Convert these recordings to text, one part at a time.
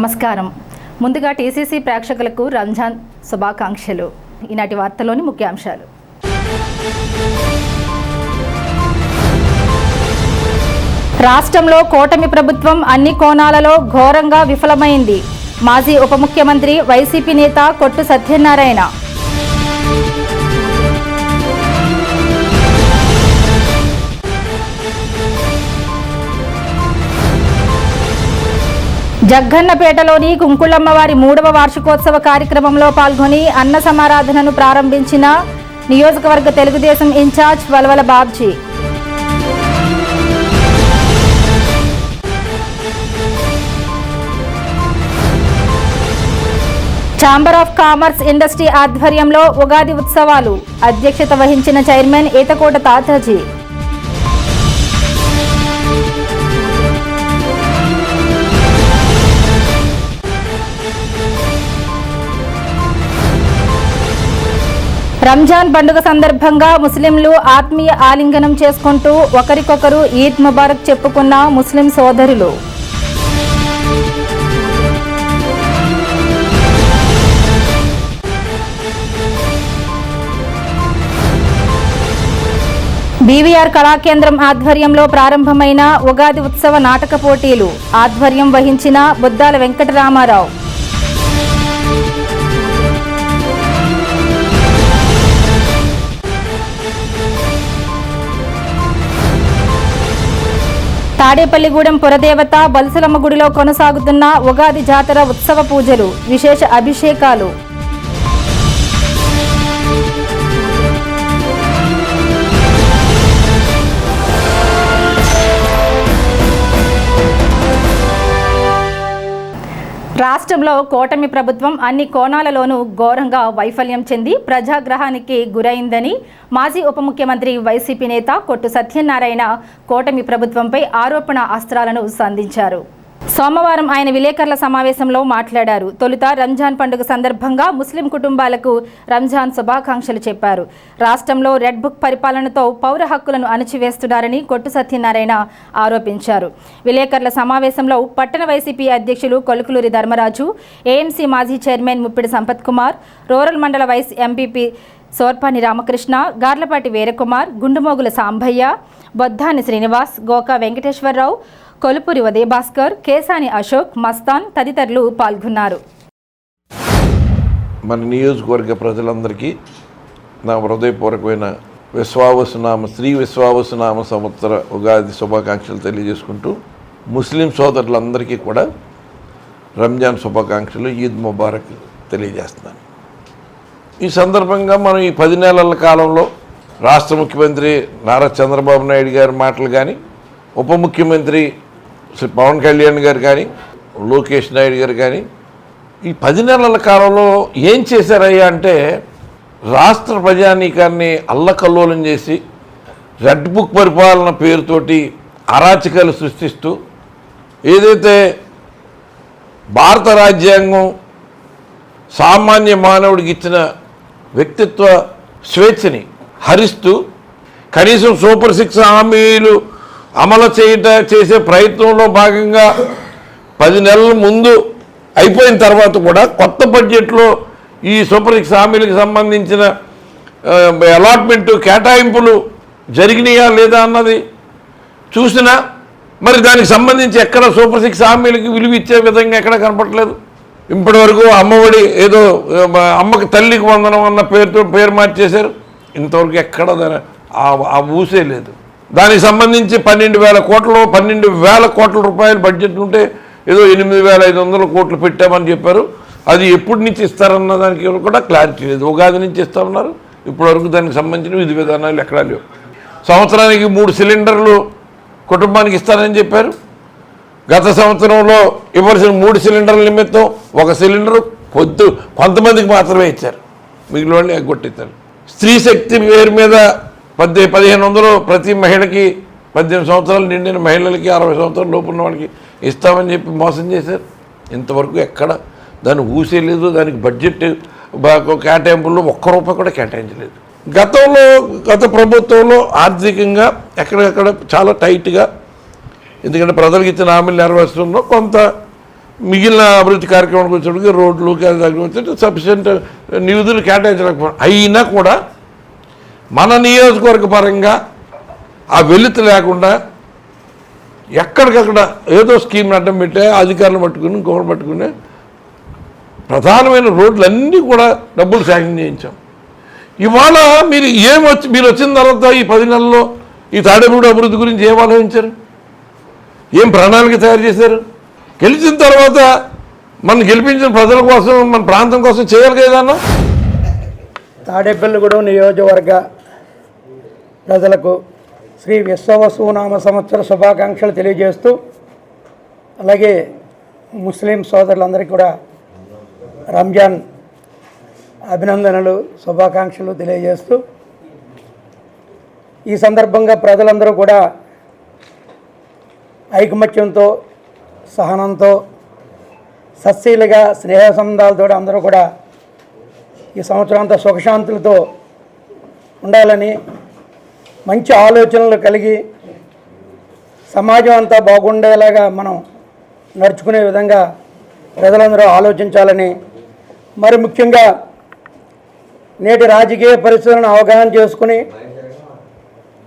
నమస్కారం. ముందుగా టీసీసీ ప్రేక్షకులకు రంజాన్ శుభాకాంక్షలు. ఈనాటి వార్తలోని ముఖ్యాంశాలు. రాష్ట్రంలో కూటమి ప్రభుత్వం అన్ని కోణాలలో ఘోరంగా విఫలమైంది. మాజీ ఉప ముఖ్యమంత్రి వైసీపీ నేత కొట్టు సత్యనారాయణ. జగ్గన్నపేటలోని కుంకుళమ్మవారి 3వ వార్షికోత్సవ కార్యక్రమంలో పాల్గొని అన్న సమారాధనను ప్రారంభించిన నియోజకవర్గ Telugu Desam incharge Valavala Babji. Chamber of commerce industry ఆధ్వర్యంలో ఉగాది ఉత్సవాలు. అధ్యక్షత వహించిన చైర్మన్ ఈతకోట తాతాజీ. రంజాన్ పండుగ సందర్భంగా ముస్లింలు ఆత్మీయ ఆలింగనం చేసుకుంటూ ఒకరికొకరు ఈద్ ముబారక్ చెప్పుకున్న ముస్లిం సోదరులు. బీవీఆర్ కళాకేంద్రం ఆధ్వర్యంలో ప్రారంభమైన ఉగాది ఉత్సవ నాటక పోటీలు. ఆధ్వర్యం వహించిన బుద్దాల వెంకటరామారావు. తాడేపల్లిగూడెం పురదేవత బల్సులమ్మ గుడిలో కొనసాగుతున్న ఉగాది జాతర ఉత్సవ పూజలు, విశేష అభిషేకాలు. రాష్ట్రంలో కూటమి ప్రభుత్వం అన్ని కోణాలలోనూ ఘోరంగా వైఫల్యం చెంది ప్రజాగ్రహానికి గురైందని మాజీ ఉప ముఖ్యమంత్రి వైసీపీ నేత కొట్టు సత్యనారాయణ కూటమి ప్రభుత్వంపై ఆరోపణ అస్త్రాలను సంధించారు. సోమవారం ఆయన విలేకరుల సమావేశంలో మాట్లాడారు. తొలుత రంజాన్ పండుగ సందర్భంగా ముస్లిం కుటుంబాలకు రంజాన్ శుభాకాంక్షలు చెప్పారు. రాష్ట్రంలో రెడ్ బుక్ పరిపాలనతో పౌర హక్కులను అణచివేస్తున్నారని కొట్టు సత్యనారాయణ ఆరోపించారు. విలేకరుల సమావేశంలో పట్టణ వైసీపీ అధ్యక్షులు కొలుకులూరి ధర్మరాజు, ఏఎంసీ మాజీ చైర్మన్ ముప్పిడి సంపత్ కుమార్, రూరల్ మండల వైస్ ఎంపీపీ సోర్పాని రామకృష్ణ, గార్లపాటి వీరకుమార్, గుండుమోగుల సాంబయ్య, బొద్దాని శ్రీనివాస్, గోకా వెంకటేశ్వరరావు, కొలుపూరి ఉదయభాస్కర్, కేసాని అశోక్, మస్తాన్ తదితరులు పాల్గొన్నారు. మన నియోజకవర్గ ప్రజలందరికీ నా హృదయపూర్వకమైన శ్రీ విశ్వావసునామ సంవత్సర ఉగాది శుభాకాంక్షలు తెలియజేసుకుంటూ ముస్లిం సోదరులందరికీ కూడా రంజాన్ శుభాకాంక్షలు, ఈద్ ముబారక్ తెలియజేస్తున్నాను. ఈ సందర్భంగా మనం ఈ 10 నెలల కాలంలో రాష్ట్ర ముఖ్యమంత్రి నారా చంద్రబాబు నాయుడు గారి మాటలు కానీ, ఉప ముఖ్యమంత్రి శ్రీ పవన్ కళ్యాణ్ గారు కానీ, లోకేష్ నాయుడు గారు కానీ ఈ 10 నెలల కాలంలో ఏం చేశారయ్యా అంటే రాష్ట్ర ప్రజానీకాన్ని అల్లకల్లోలం చేసి రెడ్ బుక్ పరిపాలన పేరుతోటి అరాచకాలు సృష్టిస్తూ ఏదైతే భారత రాజ్యాంగం సామాన్య మానవుడికి ఇచ్చిన వ్యక్తిత్వ స్వేచ్ఛని హరిస్తూ కనీసం సూపర్ 6 హామీలు అమలు చేసే ప్రయత్నంలో భాగంగా 10 నెలల ముందు అయిపోయిన తర్వాత కూడా కొత్త బడ్జెట్లో ఈ సూపర్ 6 హామీలకు సంబంధించిన అలాట్మెంటు కేటాయింపులు జరిగినాయా లేదా అన్నది చూసినా మరి దానికి సంబంధించి ఎక్కడ సూపర్ 6 హామీలకి విలువ ఇచ్చే విధంగా ఎక్కడ కనపడలేదు. ఇప్పటి వరకు అమ్మఒడి ఏదో అమ్మకి తల్లికి వందనం అన్న పేరు మార్చేశారు. ఇంతవరకు ఎక్కడ ఆ ఊసే లేదు. దానికి సంబంధించి 12,000 కోట్ల రూపాయలు బడ్జెట్ ఉంటే ఏదో 8,500 కోట్లు పెట్టామని చెప్పారు. అది ఎప్పటి నుంచి ఇస్తారన్న దానికి కూడా క్లారిటీ లేదు. ఉగాది నుంచి ఇస్తామన్నారు. ఇప్పటివరకు దానికి సంబంధించిన విధి విధానాలు ఎక్కడా లేవు. సంవత్సరానికి 3 సిలిండర్లు కుటుంబానికి ఇస్తారని చెప్పారు. గత సంవత్సరంలో ఇవ్వాల్సిన 3 సిలిండర్ల నిమిత్తం 1 సిలిండరు కొంతమందికి మాత్రమే ఇచ్చారు, మిగిలిన వాళ్ళు ఎగ్గొట్టిస్తారు. స్త్రీ శక్తి పేరు మీద 1,500 ప్రతి మహిళకి 18 సంవత్సరాలు నిండిన మహిళలకి 60 సంవత్సరాల లోపు ఉన్న వాళ్ళకి ఇస్తామని చెప్పి మోసం చేశారు. ఇంతవరకు ఎక్కడ దాన్ని ఊసేయలేదు. దానికి బడ్జెట్ కేటాయింపుల్లో ₹1 కూడా కేటాయించలేదు. గత ప్రభుత్వంలో ఆర్థికంగా ఎక్కడెక్కడ చాలా టైట్గా, ఎందుకంటే ప్రజలకు ఇచ్చిన హామీలు నెరవేర్చడంలో కొంత మిగిలిన అభివృద్ధి కార్యక్రమానికి వచ్చేటికి రోడ్లు వచ్చేటి సఫిషియెంట్ నిధులు కేటాయించలేకపోవడం. అయినా కూడా మన నియోజకవర్గ పరంగా ఆ వెలితి లేకుండా ఎక్కడికక్కడ ఏదో స్కీమ్ని అడ్డం పెట్టే అధికారులు పట్టుకుని ఇంకొకటి పట్టుకుని ప్రధానమైన రోడ్లన్నీ కూడా డబ్బులు శాంక్షన్ చేయించాం. ఇవాళ మీరు వచ్చిన తర్వాత ఈ 10 నెలల్లో ఈ తాడేపల్లి అభివృద్ధి గురించి ఏం ఆలోచించారు, ఏం ప్రణాళిక తయారు చేశారు? గెలిచిన తర్వాత మనం గెలిపించిన ప్రజల కోసం మన ప్రాంతం కోసం చేయాలి కదన్నా. తాడేపల్లిగూడెం నియోజకవర్గ ప్రజలకు శ్రీ విశ్వవసునామ సంవత్సర శుభాకాంక్షలు తెలియజేస్తూ, అలాగే ముస్లిం సోదరులందరికీ కూడా రంజాన్ అభినందనలు శుభాకాంక్షలు తెలియజేస్తూ, ఈ సందర్భంగా ప్రజలందరూ కూడా ఐకమత్యంతో సహనంతో సస్యలుగా స్నేహ సంబంధాలతో అందరూ కూడా ఈ సంవత్సరం అంతా సుఖశాంతులతో ఉండాలని, మంచి ఆలోచనలు కలిగి సమాజం అంతా బాగుండేలాగా మనం నడుచుకునే విధంగా ప్రజలందరూ ఆలోచించాలని, మరి ముఖ్యంగా నేటి రాజకీయ పరిస్థితులను అవగాహన చేసుకుని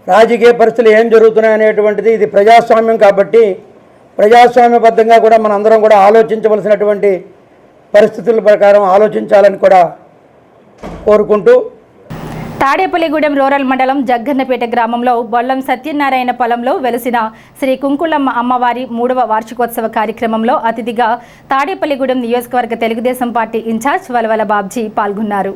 రాజకీయ పరిస్థితులు ఏం జరుగుతున్నాయి అనేటువంటిది ఇది ప్రజాస్వామ్యం కాబట్టి ప్రజాస్వామ్యబద్ధంగా కూడా మనందరం కూడా ఆలోచించవలసినటువంటి పరిస్థితుల ప్రకారం ఆలోచించాలని కూడా కోరుకుంటూ, తాడేపల్లిగూడెం రూరల్ మండలం జగ్గన్నపేట గ్రామంలో బొల్లం సత్యనారాయణ పొలంలో వెలిసిన శ్రీ కుంకుళమ్మ అమ్మవారి 3వ వార్షికోత్సవ కార్యక్రమంలో అతిథిగా తాడేపల్లిగూడెం నియోజకవర్గ తెలుగుదేశం పార్టీ ఇన్ఛార్జ్ వలవల బాబ్జీ పాల్గొన్నారు.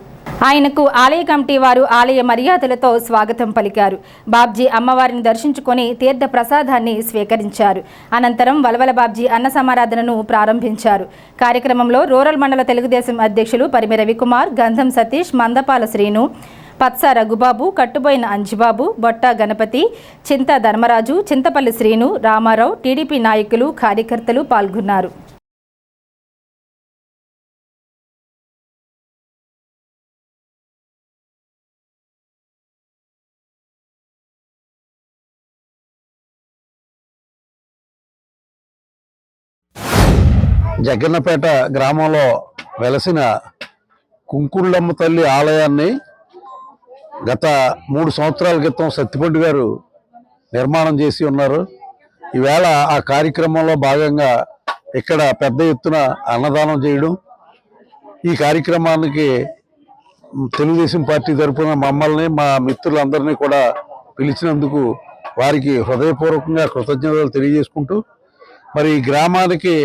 ఆయనకు ఆలయ కమిటీ వారు ఆలయ మర్యాదలతో స్వాగతం పలికారు. బాబ్జీ అమ్మవారిని దర్శించుకొని తీర్థ ప్రసాదాన్ని స్వీకరించారు. అనంతరం వలవల బాబ్జీ అన్న సమారాధనను ప్రారంభించారు. కార్యక్రమంలో రూరల్ మండల తెలుగుదేశం అధ్యక్షులు పరిమి రవికుమార్, గంధం సతీష్, మందపాల శ్రీను, పత్స రఘుబాబు, కట్టుబోయిన అంజిబాబు, బొట్ట గణపతి, చింత ధర్మరాజు, చింతపల్లి శ్రీను, రామారావు, టీడీపీ నాయకులు, కార్యకర్తలు పాల్గొన్నారు. జగ్గన్నపేట గ్రామంలో వెలసిన కుంకుళ్ళమ్మ తల్లి ఆలయాన్ని గత 3 సంవత్సరాల క్రితం సత్తిపండు గారు నిర్మాణం చేసి ఉన్నారు. ఈవేళ ఆ కార్యక్రమంలో భాగంగా ఇక్కడ పెద్ద ఎత్తున అన్నదానం చేయడం, ఈ కార్యక్రమానికి తెలుగుదేశం పార్టీ తరఫున మమ్మల్ని మా మిత్రులందరినీ కూడా పిలిచినందుకు వారికి హృదయపూర్వకంగా కృతజ్ఞతలు తెలియజేసుకుంటూ, మరి ఈ గ్రామానికి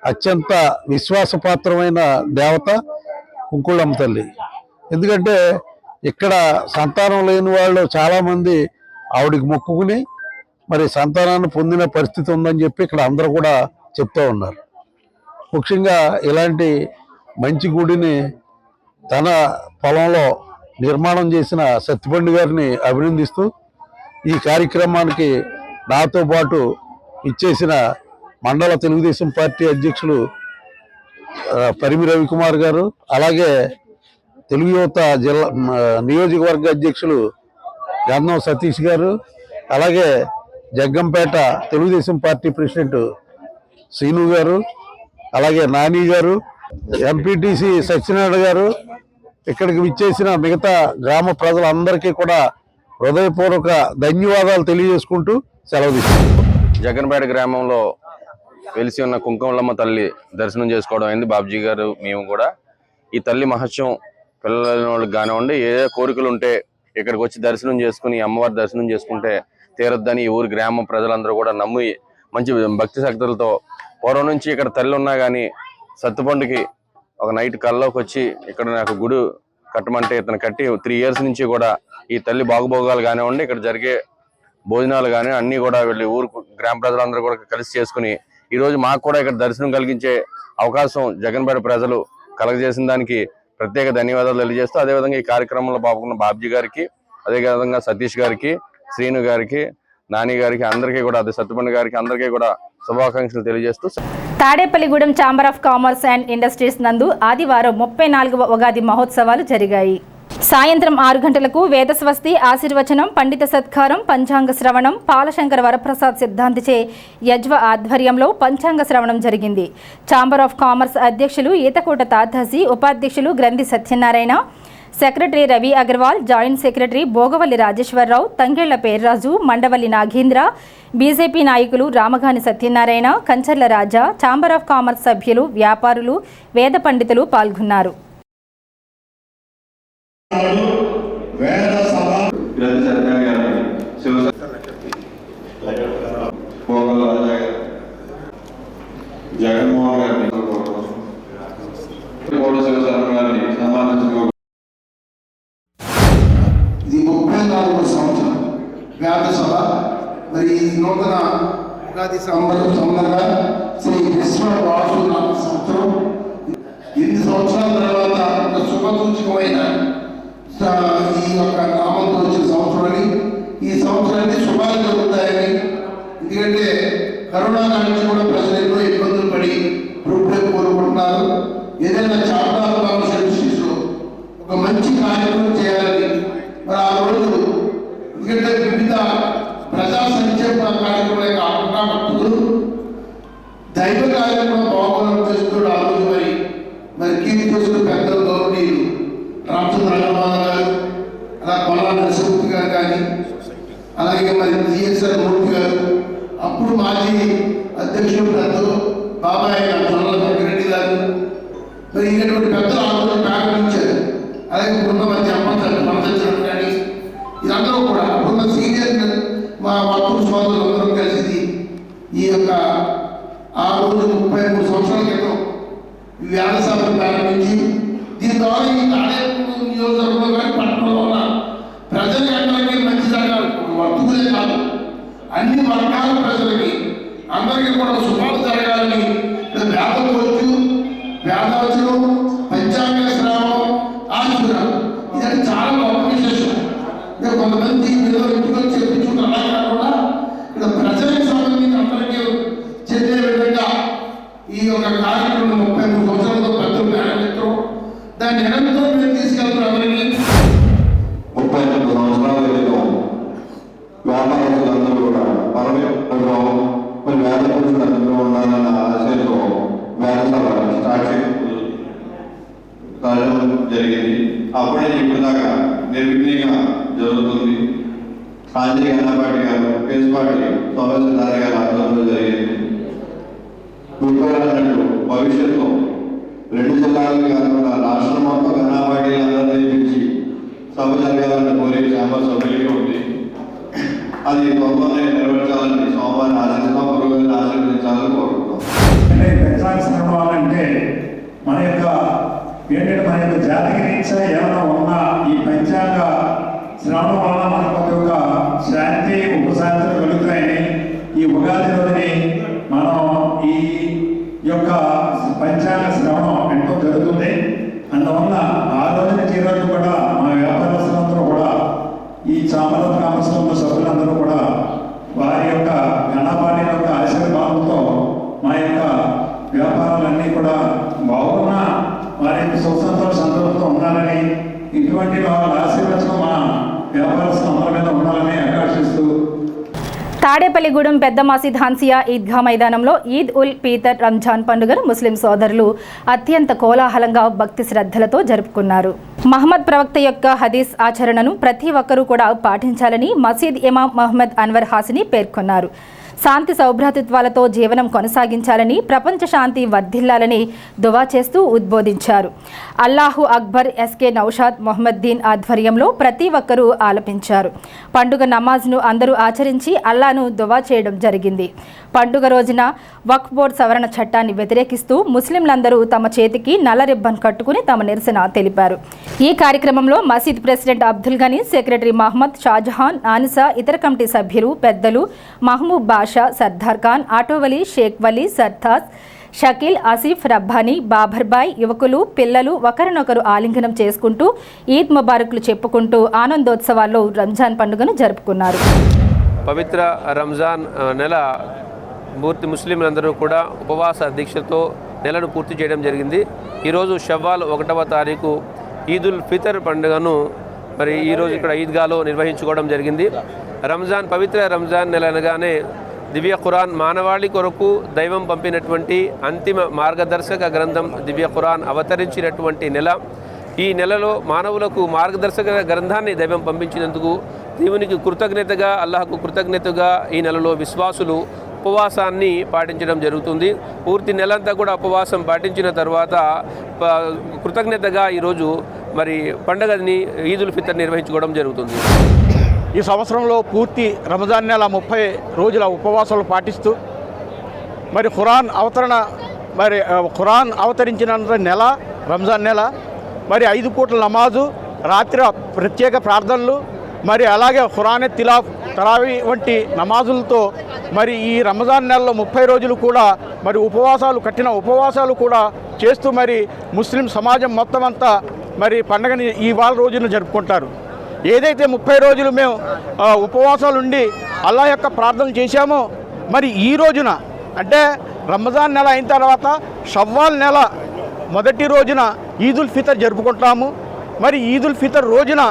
అత్యంత విశ్వాసపాత్రమైన దేవత కుంకుళ్ళమ్మ తల్లి. ఎందుకంటే ఇక్కడ సంతానం లేని వాళ్ళు చాలామంది ఆవిడికి మొక్కుకుని మరి సంతానాన్ని పొందిన పరిస్థితి ఉందని చెప్పి ఇక్కడ అందరూ కూడా చెప్తూ ఉన్నారు. ముఖ్యంగా ఇలాంటి మంచి గుడిని తన పొలంలో నిర్మాణం చేసిన సత్తిపండు గారిని అభినందిస్తూ, ఈ కార్యక్రమానికి నాతో పాటు ఇచ్చేసిన మండల తెలుగుదేశం పార్టీ అధ్యక్షులు పరిమి రవికుమార్ గారు, అలాగే తెలుగు యువత జిల్లా నియోజకవర్గ అధ్యక్షులు గంధం సతీష్ గారు, అలాగే జగ్గంపేట తెలుగుదేశం పార్టీ ప్రెసిడెంట్ శ్రీను గారు, అలాగే నాని గారు, ఎంపీటీసీ సత్యనారాయణ గారు, ఇక్కడికి విచ్చేసిన మిగతా గ్రామ ప్రజలందరికీ కూడా హృదయపూర్వక ధన్యవాదాలు తెలియజేసుకుంటూ సెలవు తీసుకుంటాం. జగ్గన్నపేట గ్రామంలో వెలిసి ఉన్న కుంకుమలమ్మ తల్లి దర్శనం చేసుకోవడం అయింది. బాబ్జీ గారు మేము కూడా ఈ తల్లి మహత్యం పిల్లల వాళ్ళకి కానివ్వండి, ఏ కోరికలు ఉంటే ఇక్కడికి వచ్చి దర్శనం చేసుకుని అమ్మవారి దర్శనం చేసుకుంటే తీరద్దని ఈ ఊరి గ్రామ ప్రజలందరూ కూడా నమ్మి మంచి భక్తి శక్తులతో పూర్వం నుంచి ఇక్కడ తల్లి ఉన్నా కానీ సత్తుపండుకి ఒక నైట్ కల్లోకి వచ్చి ఇక్కడ నాకు గుడి కట్టమంటే ఇతను కట్టి 3 years నుంచి కూడా ఈ తల్లి బాగుభోగాలు కానివ్వండి, ఇక్కడ జరిగే భోజనాలు కానీ అన్నీ కూడా వీళ్ళు ఊరు గ్రామ ప్రజలందరూ కూడా కలిసి చేసుకుని ఈరోజు మాకు కూడా ఇక్కడ దర్శనం కలిగించే అవకాశం జగన్పేట ప్రజలు కలగజేసిన దానికి ప్రత్యేక ధన్యవాదాలు తెలియజేస్తూ, అదేవిధంగా ఈ కార్యక్రమంలో పాల్గొన్న బాబ్జీ గారికి, అదేవిధంగా సతీష్ గారికి, శ్రీను గారికి, నాని గారికి, అందరికీ కూడా అదే సత్తుపండు గారికి అందరికీ కూడా శుభాకాంక్షలు తెలియజేస్తూ, Tadepalligudem chamber of commerce and industries నందు ఆదివారం 34వ ఉగాది మహోత్సవాలు జరిగాయి. సాయంత్రం 6 గంటలకు వేదస్వస్తి, ఆశీర్వచనం, పండిత సత్కారం, పంచాంగ శ్రవణం పాలశంకర వరప్రసాద్ సిద్ధాంతిచే యజ్వ ఆధ్వర్యంలో పంచాంగ శ్రవణం జరిగింది. ఛాంబర్ ఆఫ్ కామర్స్ అధ్యక్షులు ఈతకోట తాతాజీ, ఉపాధ్యక్షులు Granthi Satyanarayana, secretary Ravi Agarwal, joint secretary Bhogavalli Rajeswararao, Tangella Perraju, Mandavalli Nagendra, BJP నాయకులు Ramagani Satyanarayana, Kancharla Raja, chamber of commerce సభ్యులు, వ్యాపారులు, వేద పండితులు పాల్గొన్నారు. జగన్మోహన్ గారిని ఇది 34వ సంవత్సరం వ్యాధ సభ. మరి ఈ నూతన ఉగాది సందర్భంగా శ్రీ విశ్వ వాసునామ సంవత్సరం 8 సంవత్సరాల తర్వాత ఒక శుభసూచకమైన ఈ యొక్క నామంతో వచ్చిన సంవత్సరం అని, ఈ సంవత్సరానికి శుభాలు జరుగుతాయని, ఎందుకంటే కరోనా నుంచి కూడా ప్రజలు ఎన్నో ఇబ్బందులు పడి రూపాయలు కోరుకుంటున్నారు. ఏదైనా చాప్టర్ కాన్స్టిట్యూన్సీస్లో ఒక మంచి కార్యక్రమం చేయాలని మరి ఆ రోజు, ఎందుకంటే వివిధ ప్రజా సంక్షేమ కార్యక్రమాలే కాకుండా భక్తులు దైవ కార్యక్రమం బాగుందని తెలుసుకుని ఆ రోజు మరి కీర్తి చేసుకున్న పెద్దలు గౌరవనీయులు రామచంద్ర అగర్వాల్ గారు, అలా కొల్లా నరసింహూర్తి గారు కానీ, అలాగే మరి జిఎస్ఆర్ మూర్తి గారు, అప్పుడు మాజీ అధ్యక్షుడు పెద్దలు బాబాయ్ జొన్నల వెంకరెడ్డి గారు, మరి ఇటువంటి పెద్దలు ఆ రోజు ప్రారంభించారు. అలాగే ఇప్పుడున్న మధ్య అమ్మచంద్రుడు కానీ ఇదందరూ కూడా ఇప్పుడున్న సీనియర్ మా భక్తులు సోదరులందరూ కలిసి ఈ యొక్క ఆ రోజు 33 సంవత్సరాల క్రితం ఈ వ్యాధ సభను ప్రారంభించి దీని ద్వారా ఈ తాడేపూడి నియోజకవర్గంలో కానీ పట్టణంలో ఉన్న ప్రజలకి అందరికీ మంచి జరగాలి. వర్తులే కాదు, అన్ని వర్గాల ప్రజలకి అందరికీ కూడా శుభాలు జరగాలని వేదవచనం, పంచాంగ శ్రావణం, ఆశీర్వాదం ఇదంటే చాలా గొప్ప విశేషం. ఇక్కడ కొంతమంది ఇంటికి వచ్చి చెప్పించుకుంటారు. అలా కాకుండా ఇక్కడ ప్రజలకు సంబంధించి అందరికీ చెందే విధంగా ఈ యొక్క కార్యక్రమం 33 సంవత్సరాలతో పెద్దలు ప్రారంభించడం, దాన్ని నిరంతరం మీరు తీసుకెళ్తారు. అందరికీ 39 సంవత్సరాల క్రితం వ్యాపారస్తులందరూ కూడా పరమేశ్వరంలో మరి వేద పురుషులు అందరూ ఉండాలన్న ఆశయంతో వేద సభ స్టార్ట్ జరిగింది. అప్పుడే ఇప్పటిదాకా నిర్విఘ్నంగా జరుగుతుంది. కాంజీ గన్నపాటి గారు, పేసుపాటి సోమేశ్వరరావు గారు ఆధ్వర్యంలో జరిగింది. అన్నట్టు భవిష్యత్తు 2 జిల్లాలకు కాకుండా రాష్ట్రం మొత్తం గన్నపాటిలందరినీ పిలిచి సభ జరగాలన్న కోరిక ఛాంబర్ సభ్యులకి ఉంది. అది తొందరగా నెరవేర్చాలని సోమవారం ఆశిస్తాం, పురోగతిని ఆశీర్వదించాలని కోరుకుంటాం. పంచాంగ శ్రవణం అంటే మన యొక్క జాతికి రీత్యా ఏమైనా ఉన్నా ఈ పంచాంగ శ్రవణం వలన మనకు ఒక శాంతి ఉపశాంతులు కలుగుతాయని ఈ ఉగాది రోజుని మనం ఈ యొక్క పంచాంగ శ్రవణం ఎంతో జరుగుతుంది. అందువల్ల ఆ రోజు నుంచి ఈ రోజు కూడా మా వ్యాపారస్తులందరూ కూడా ఈ ఛాంబర్ ఆఫ్ కామర్స్లో ఉన్న సభ్యులందరూ కూడా వారి యొక్క గణపాటి యొక్క ఆశీర్వాదంతో మా యొక్క వ్యాపారాలన్నీ కూడా బాగున్నా వారి యొక్క సంతోషంతో ఉండాలని, ఇటువంటి వాళ్ళ ఆశీర్వచనం మా వ్యాపారస్తులందరి మీద ఉండాలని ఆకాంక్షిస్తూ తాడేపల్లిగూడెం పెద్ద మసీద్ హన్సియా ఈద్గా మైదానంలో ఈద్ ఉల్ ఫితర్ రంజాన్ పండుగను ముస్లిం సోదరులు అత్యంత కోలాహలంగా భక్తి శ్రద్ధలతో జరుపుకున్నారు. మహమ్మద్ ప్రవక్త యొక్క హదీస్ ఆచరణను ప్రతి ఒక్కరూ కూడా పాటించాలని మసీద్ ఇమాం మహమ్మద్ అన్వర్ హాసిని పేర్కొన్నారు. శాంతి సౌభ్రాతృత్వాలతో జీవనం కొనసాగించాలని, ప్రపంచ శాంతి వర్ధిల్లాలని దువా చేస్తూ ఉద్బోధించారు. అల్లాహు అక్బర్ ఎస్కే నౌషాద్ మొహమ్మద్దీన్ ఆధ్వర్యంలో ప్రతి ఒక్కరూ ఆలపించారు. పండుగ నమాజ్ను అందరూ ఆచరించి అల్లాను దువా చేయడం జరిగింది. పండుగ రోజున వక్ఫ్ బోర్డు సవరణ చట్టాన్ని వ్యతిరేకిస్తూ ముస్లింలందరూ తమ చేతికి నల్ల రిబ్బన్ కట్టుకుని తమ నిరసన తెలిపారు. ఈ కార్యక్రమంలో మసీద్ ప్రెసిడెంట్ అబ్దుల్ గనీ, సెక్రటరీ మహమ్మద్ షాజహాన్, ఆనిసా, ఇతర కమిటీ సభ్యులు, పెద్దలు మహమూబ్ బాషా, సర్దార్ ఖాన్, ఆటోవలి, షేక్ వలీ, సర్తాజ్, షకీల్, ఆసిఫ్, రబ్బానీ, బాబర్బాయ్, యువకులు, పిల్లలు ఒకరినొకరు ఆలింగనం చేసుకుంటూ ఈద్ ముబారక్లు చెప్పుకుంటూ ఆనందోత్సవాల్లో రంజాన్ పండుగను జరుపుకున్నారు. పవిత్ర రంజాన్ నెల పూర్తి ముస్లింలందరూ కూడా ఉపవాస దీక్షతో నెలను పూర్తి చేయడం జరిగింది. ఈరోజు షవ్వాల్ 1వ తారీఖు ఈదుల్ ఫితర్ పండుగను మరి ఈరోజు ఇక్కడ ఈద్గాలో నిర్వహించుకోవడం జరిగింది. పవిత్ర రంజాన్ నెల అనగానే దివ్య ఖురాన్ మానవాళి కొరకు దైవం పంపినటువంటి అంతిమ మార్గదర్శక గ్రంథం దివ్య ఖురాన్ అవతరించినటువంటి నెల. ఈ నెలలో మానవులకు మార్గదర్శక గ్రంథాన్ని దైవం పంపించినందుకు దేవునికి కృతజ్ఞతగా, అల్లాహకు కృతజ్ఞతగా ఈ నెలలో విశ్వాసులు ఉపవాసాన్ని పాటించడం జరుగుతుంది. పూర్తి నెలంతా కూడా ఉపవాసం పాటించిన తర్వాత కృతజ్ఞతగా ఈరోజు మరి పండుగని ఈదుల్ ఫితర్ నిర్వహించుకోవడం జరుగుతుంది. ఈ సంవత్సరంలో పూర్తి రంజాన్ నెల 30 రోజుల ఉపవాసాలు పాటిస్తూ మరి ఖురాన్ అవతరించిన నెల రంజాన్ నెల. మరి 5 పూట్ల నమాజు, రాత్రి ప్రత్యేక ప్రార్థనలు, మరి అలాగే ఖురాన్ తరావీ వంటి నమాజులతో మరి ఈ రంజాన్ నెలలో 30 రోజులు కూడా మరి కఠిన ఉపవాసాలు కూడా చేస్తూ మరి ముస్లిం సమాజం మొత్తం అంతా మరి పండుగని ఇవాళ రోజున జరుపుకుంటారు. ఏదైతే 30 రోజులు మేము ఉపవాసాలు ఉండి అల్లాహ్ యొక్క ప్రార్థనలు చేశామో మరి ఈ రోజున అంటే రంజాన్ నెల అయిన తర్వాత షవ్వాల్ నెల మొదటి రోజున ఈదుల్ ఫితర్ జరుపుకుంటాము. మరి ఈదుల్ ఫితర్ రోజున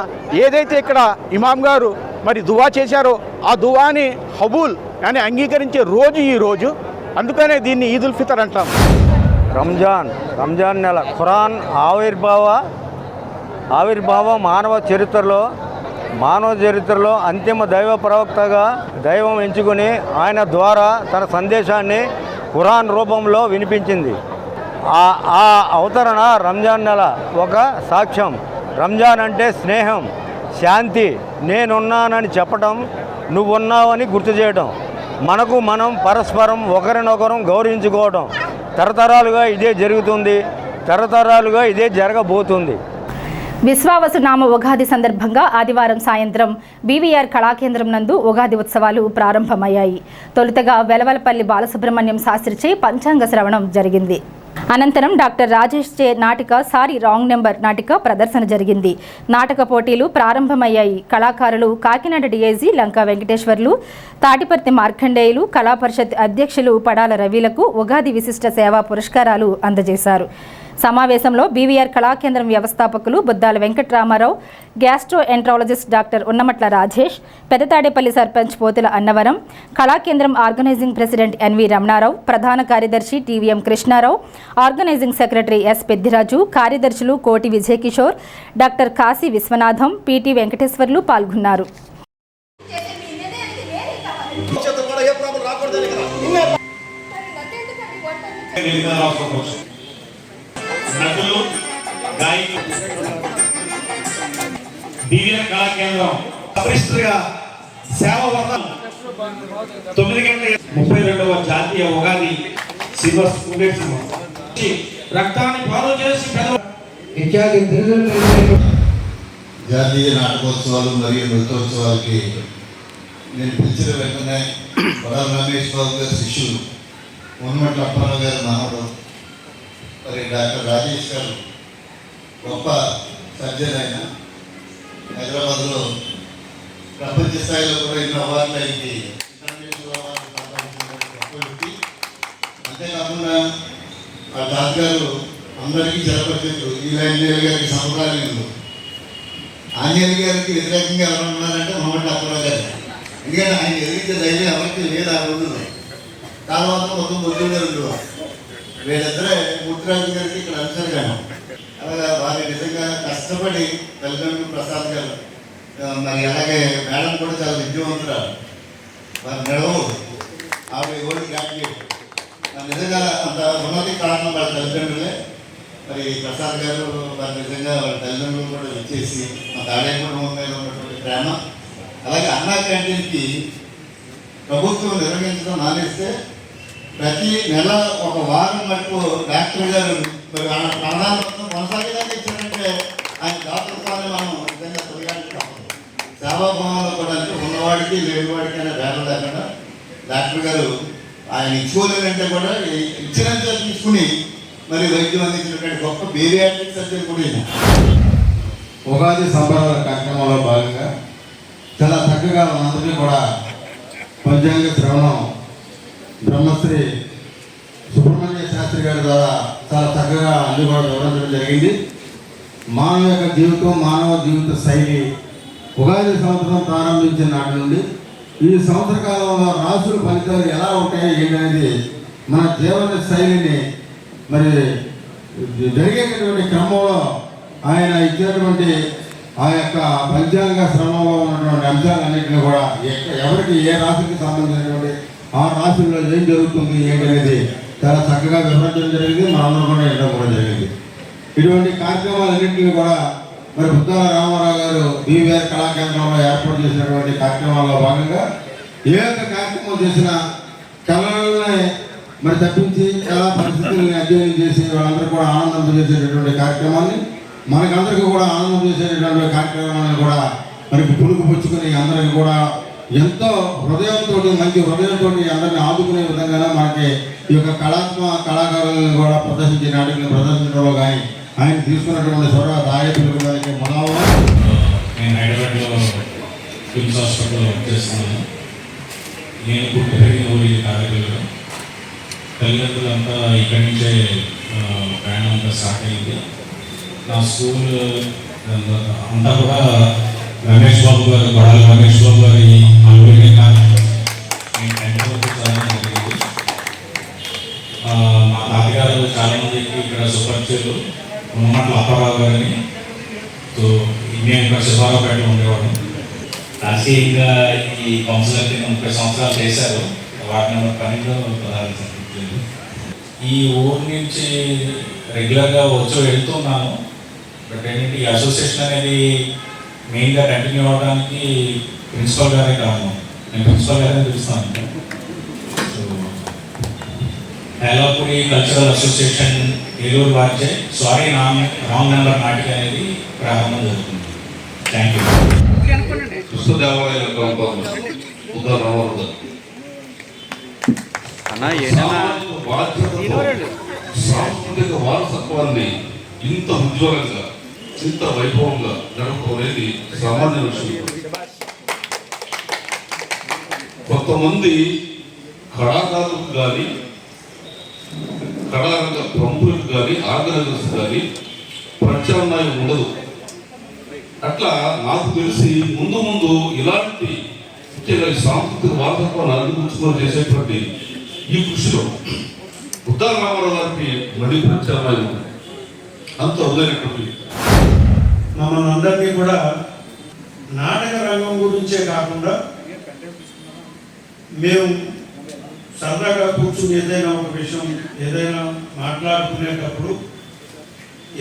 ఏదైతే ఇక్కడ ఇమాం గారు మరి దువా చేశారో ఆ దువాని హబూల్ అని అంగీకరించే రోజు ఈ రోజు. అందుకనే దీన్ని ఈదుల్ ఫితర్ అంటాం. రంజాన్ నెల ఖురాన్ ఆవిర్భావ మానవ చరిత్రలో అంతిమ దైవ ప్రవక్తగా దైవం ఎంచుకుని ఆయన ద్వారా తన సందేశాన్ని ఖురాన్ రూపంలో వినిపించింది. ఆ అవతరణ రంజాన్ నెల ఒక సాక్ష్యం. రంజాన్ అంటే స్నేహం, శాంతి, నేనున్నానని చెప్పటం, నువ్వున్నావని గుర్తు చేయడం, మనకు మనం పరస్పరం ఒకరినొకరం గౌరవించుకోవడం. తరతరాలుగా ఇదే జరుగుతుంది, తరతరాలుగా ఇదే జరగబోతుంది. విశ్వావసునామ ఉగాది సందర్భంగా ఆదివారం సాయంత్రం బీవీఆర్ కళాకేంద్రం నందు ఉగాది ఉత్సవాలు ప్రారంభమయ్యాయి. తొలుతగా వెలవలపల్లి బాలసుబ్రహ్మణ్యం శాస్త్రిచే పంచాంగ శ్రవణం జరిగింది. అనంతరం డాక్టర్ రాజేష్ చే నాటిక సారీ రాంగ్ నెంబర్ నాటిక ప్రదర్శన జరిగింది. నాటక పోటీలు ప్రారంభమయ్యాయి. కళాకారులు కాకినాడ డీఐజీ లంకా వెంకటేశ్వర్లు, తాటిపర్తి మార్కండేయులు, కళా పరిషత్ అధ్యక్షులు పడాల రవిలకు ఉగాది విశిష్ట సేవా పురస్కారాలు అందజేశారు. సమావేశంలో బీవీఆర్ కళాకేంద్రం వ్యవస్థాపకులు Buddala Venkatramarao, gastroenterologist doctor Unnamatla Rajesh, Pedatadepalli sarpanch Pothula Annavaram, Kalakendram organising president N V Ramanarao, ప్రధాన కార్యదర్శి TVM Krishnarao, organising secretary S Peddiraju, కార్యదర్శులు కోటి విజయకిషోర్, డాక్టర్ కాశీ విశ్వనాథం, పిటి వెంకటేశ్వర్లు పాల్గొన్నారు. నటులు, గాయకులు, బీవీఆర్ కళాకేంద్రం పరిష్ఠగా సేవ వర్ణం 9:32వ జాతీయ ఉగాది రక్తాన్ని పాలు చేసి జాతీయ నాటకోత్సవాలు మరియు నృత్యోత్సవాలకి నేను పిలిచిన వెంటనే వడాల రమేష్ బాబు గారి శిష్యులు ఉన్నమట్ల అప్పారావు గారి మనవడు మరి డాక్టర్ రాజేష్ గారు గొప్ప సర్జన్ అయిన హైదరాబాద్లో ప్రపంచ స్థాయిలో కూడా ఇన్ని అవార్డులు అయింది. అంతేకాకుండా ఆ డాక్టర్ అందరికీ జలపరిచారు. ఈ ఆంజనేయులు గారికి సమకాలీనులు. ఆంజనేయులు గారికి వ్యతిరేకంగా ఎవరు ఉన్నారంటే ఉన్నమట్ల అప్పారావు గారు. ఎందుకంటే ఆయన ఎదిగించే ధైర్యం ఎవరికి లేదు ఆ రోజుల్లో. తర్వాత మొత్తం బొద్దు గారు వీళ్ళిద్దరే ముత్తురాజు గారికి ఇక్కడ అనుసరిగాను. అలాగే వారి నిజంగా కష్టపడి తల్లిదండ్రులు ప్రసాద్ గారు మరి అలాగే మేడం కూడా చాలా విద్యావంతురాలు. వారి నడవు ఆవిడ ఓల్డ్ గ్రాడ్యుయేట్. నిజంగా అంత ఉన్నతి కారణం వాళ్ళ తల్లిదండ్రులే. మరి ప్రసాద్ గారు వారి నిజంగా వాళ్ళ తల్లిదండ్రులు కూడా ఇచ్చేసి మా తాడే కుటుంబం మీద ఉన్నటువంటి ప్రేమ. అలాగే అన్నా క్యాంటీన్కి ప్రభుత్వం నిర్వహించడం మానేస్తే ప్రతి నెల ఒక వారం మటుకు డాక్టర్ గారు మరి ప్రాణాలు మొత్తం కొనసాగేదాకా ఇచ్చారంటే ఆయన దాతృత్వాన్ని మనం నిజంగా తొలగించాలి. సేవాభావంలో కూడా అంటే ఉన్నవాడికి లేనివాడికి అనే భేదం లేకుండా డాక్టర్ గారు ఆయన ఇచ్చుకోలేదంటే కూడా ఇచ్చినంత తీసుకుని మరి వైద్యం అందించినటువంటి గొప్ప బేరియాట్రిక్ సర్జన్ కూడా ఈయన. ఉగాది సంబరాల కార్యక్రమంలో భాగంగా చాలా చక్కగా మనందరికీ కూడా పంచాంగ శ్రవణం బ్రహ్మశ్రీ సుబ్రహ్మణ్య శాస్త్రి గారి ద్వారా చాలా చక్కగా అందుబాటు వివరించడం జరిగింది. మానవ యొక్క జీవితం, మానవ జీవిత శైలి ఉగాది సంవత్సరం ప్రారంభించిన నాటి నుండి ఈ సంవత్సర కాలంలో రాసుల ఫలితాలు ఎలా ఉంటాయో ఏంటనేది మన జీవన శైలిని మరి జరిగేటటువంటి క్రమంలో ఆయన ఇచ్చినటువంటి ఆ యొక్క పంచాంగ శ్రమంలో ఉన్నటువంటి అంశాలన్నింటినీ కూడా ఎవరికి ఏ రాశికి సంబంధించినటువంటి ఆ రాశుల్లో ఏం జరుగుతుంది ఏంటనేది చాలా చక్కగా వివరించడం జరిగింది. మనందరం కూడా వినడం కూడా జరిగింది. ఇటువంటి కార్యక్రమాలన్నింటినీ కూడా మరి బుద్ధాల రామారావు గారు బీవీఆర్ కళాకేంద్రంలో ఏర్పాటు చేసినటువంటి కార్యక్రమాల్లో భాగంగా ఏ ఒక్క కార్యక్రమం చేసినా కళలని మరి తప్పించి కళా పరిస్థితుల్ని అధ్యయనం చేసి వాళ్ళందరూ కూడా ఆనందం చేసేటటువంటి కార్యక్రమాన్ని, మనకందరికీ కూడా ఆనందం చేసేటటువంటి కార్యక్రమాన్ని కూడా మరి పులుకు పుచ్చుకుని అందరికీ కూడా ఎంతో హృదయంతో, మంచి హృదయంతో అందరిని ఆదుకునే విధంగానే మనకి ఈ యొక్క కళాకారులను కూడా ప్రదర్శించే నాటికలను ప్రదర్శించడంలో కానీ ఆయన తీసుకున్నటువంటి స్వర దాయకులకు దానికి మనోభావం. నేను హైదరాబాద్లో ఫిల్మ్స్ హాస్పిటల్లో వర్క్ చేస్తున్నాను. నేను పుట్టి పెరిగిన ఊరి కాలేజీలో తల్లిదండ్రులంతా ఇక్కడి నుంచే ప్రయాణం అంతా స్టార్ట్ అయింది. నా స్కూల్ అంతా కూడా రమేష్ బాబు గారు, గొడవల రమేష్ బాబు గారి అనుభవమే కానీ నేను 10th వరకు చదవడం జరిగింది. మా తాతగారు చాలామందికి ఇక్కడ సుపరిచయులు ఉన్నమాటలు అప్పారావు గారిని. సో నేను ఇక్కడ శివారావుపేటలో ఉండేవాడు. రాజకీయంగా ఈ కౌన్సిలర్ కింద 30 సంవత్సరాలు చేశారు. వార్డు నెంబర్ 12లో 16 సంవత్సరాలు. ఈ ఊరు నుంచి రెగ్యులర్గా వచ్చి వెళ్తున్నాను. బట్ ఏంటంటే ఈ అసోసియేషన్ అనేది మెయిన్గా కంటిన్యూ అవ్వడానికి ప్రిన్సిపల్ గారే కారణం. నేను ప్రిన్సిపల్ గారే పిలుస్తాను. So Helapuri cultural association Eluru వారిచే సారీ రాంగ్ నెంబర్ నాటిక అనేది ప్రారంభం జరుగుతుంది. Thank you. కృష్ణ దేవాలయం సాంస్కృతిక వారసత్వాన్ని ఇంత ఉజ్వలంగా, ఇంత వైభవంగా జరపడం అనేది సామాన్య విషయం. కొంతమంది కళాకారులకు కానీ, కళారంగ ప్రముఖులకు కానీ, ఆర్గనైజర్స్ కానీ ప్రత్యామ్నాయం ఉండదు. అట్లా నాకు తెలిసి ముందు ముందు ఇలాంటి ముఖ్యంగా ఈ సాంస్కృతిక వారసత్వాన్ని అందిపుచ్చుకొని చేసేటువంటి ఈ కృషిలో బుద్ధాల రామారావు గారికి మళ్ళీ ప్రత్యామ్నాయం అంత వదిలేనటువంటి మమ్మల్ని అందరినీ కూడా నాటక రంగం గురించే కాకుండా మేము సరదాగా కూర్చుని ఏదైనా ఒక విషయం ఏదైనా మాట్లాడుకునేటప్పుడు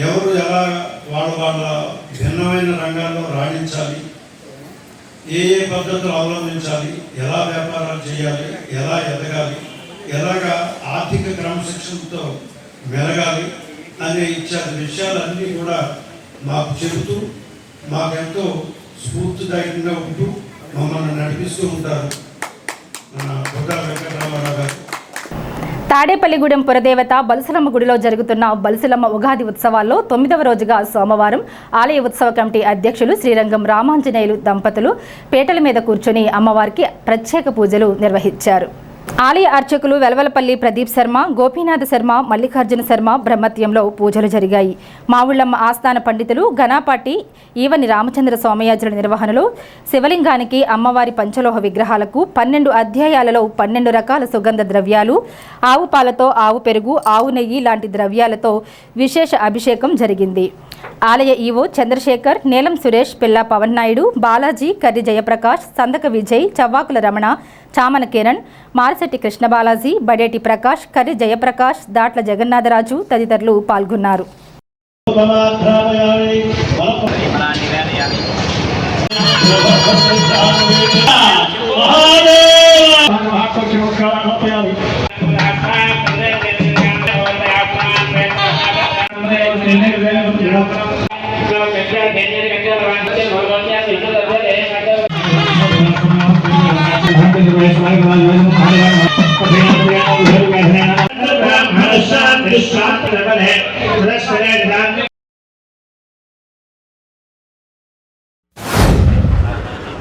ఎవరు ఎలా వాళ్ళ భిన్నమైన రంగాల్లో రాణించాలి, ఏ పద్ధతులు అవలంబించాలి, ఎలా వ్యాపారాలు చేయాలి, ఎలా ఎదగాలి, ఎలాగా ఆర్థిక క్రమశిక్షణతో మెలగాలి అనే ఇత్యాది విషయాలన్నీ కూడా మాకు చెబుతూ మాకెంతో స్ఫూర్తిదాయకంగా ఉంటూ మమ్మల్ని నడిపిస్తూ ఉంటారు మన బుద్ధా వెంకటరామారావు గారు. తాడేపల్లిగూడెం పురదేవత బలుసులమ్మ గుడిలో జరుగుతున్న బలుసులమ్మ ఉగాది ఉత్సవాల్లో 9వ రోజుగా సోమవారం ఆలయ ఉత్సవ కమిటీ అధ్యక్షులు శ్రీరంగం రామాంజనేయులు దంపతులు పీటల మీద కూర్చొని అమ్మవారికి ప్రత్యేక పూజలు నిర్వహించారు. ఆలయ అర్చకులు వెలవలపల్లి ప్రదీప్ శర్మ, గోపీనాథ శర్మ, మల్లికార్జున శర్మ బ్రహ్మత్యంలో పూజలు జరిగాయి. మావుళ్ళమ్మ ఆస్థాన పండితులు గణాపాటి ఈవని రామచంద్ర సోమయాజుల నిర్వహణలో శివలింగానికి, అమ్మవారి పంచలోహ విగ్రహాలకు 12 అధ్యాయాలలో 12 రకాల సుగంధ ద్రవ్యాలు, ఆవు పాలతో, ఆవు పెరుగు, ఆవు నెయ్యి లాంటి ద్రవ్యాలతో విశేష అభిషేకం జరిగింది. ఆలయ ఈవో చంద్రశేఖర్, నీలం సురేష్, పిల్లా పవన్ నాయుడు, బాలాజీ, కర్రి జయప్రకాష్, సందక విజయ్, చవ్వాకుల రమణ, చామన కిరణ్, మారిశెట్టి కృష్ణబాలాజీ, బడేటి ప్రకాష్, కర్రి జయప్రకాష్, దాట్ల జగన్నాథరాజు తదితరులు పాల్గొన్నారు.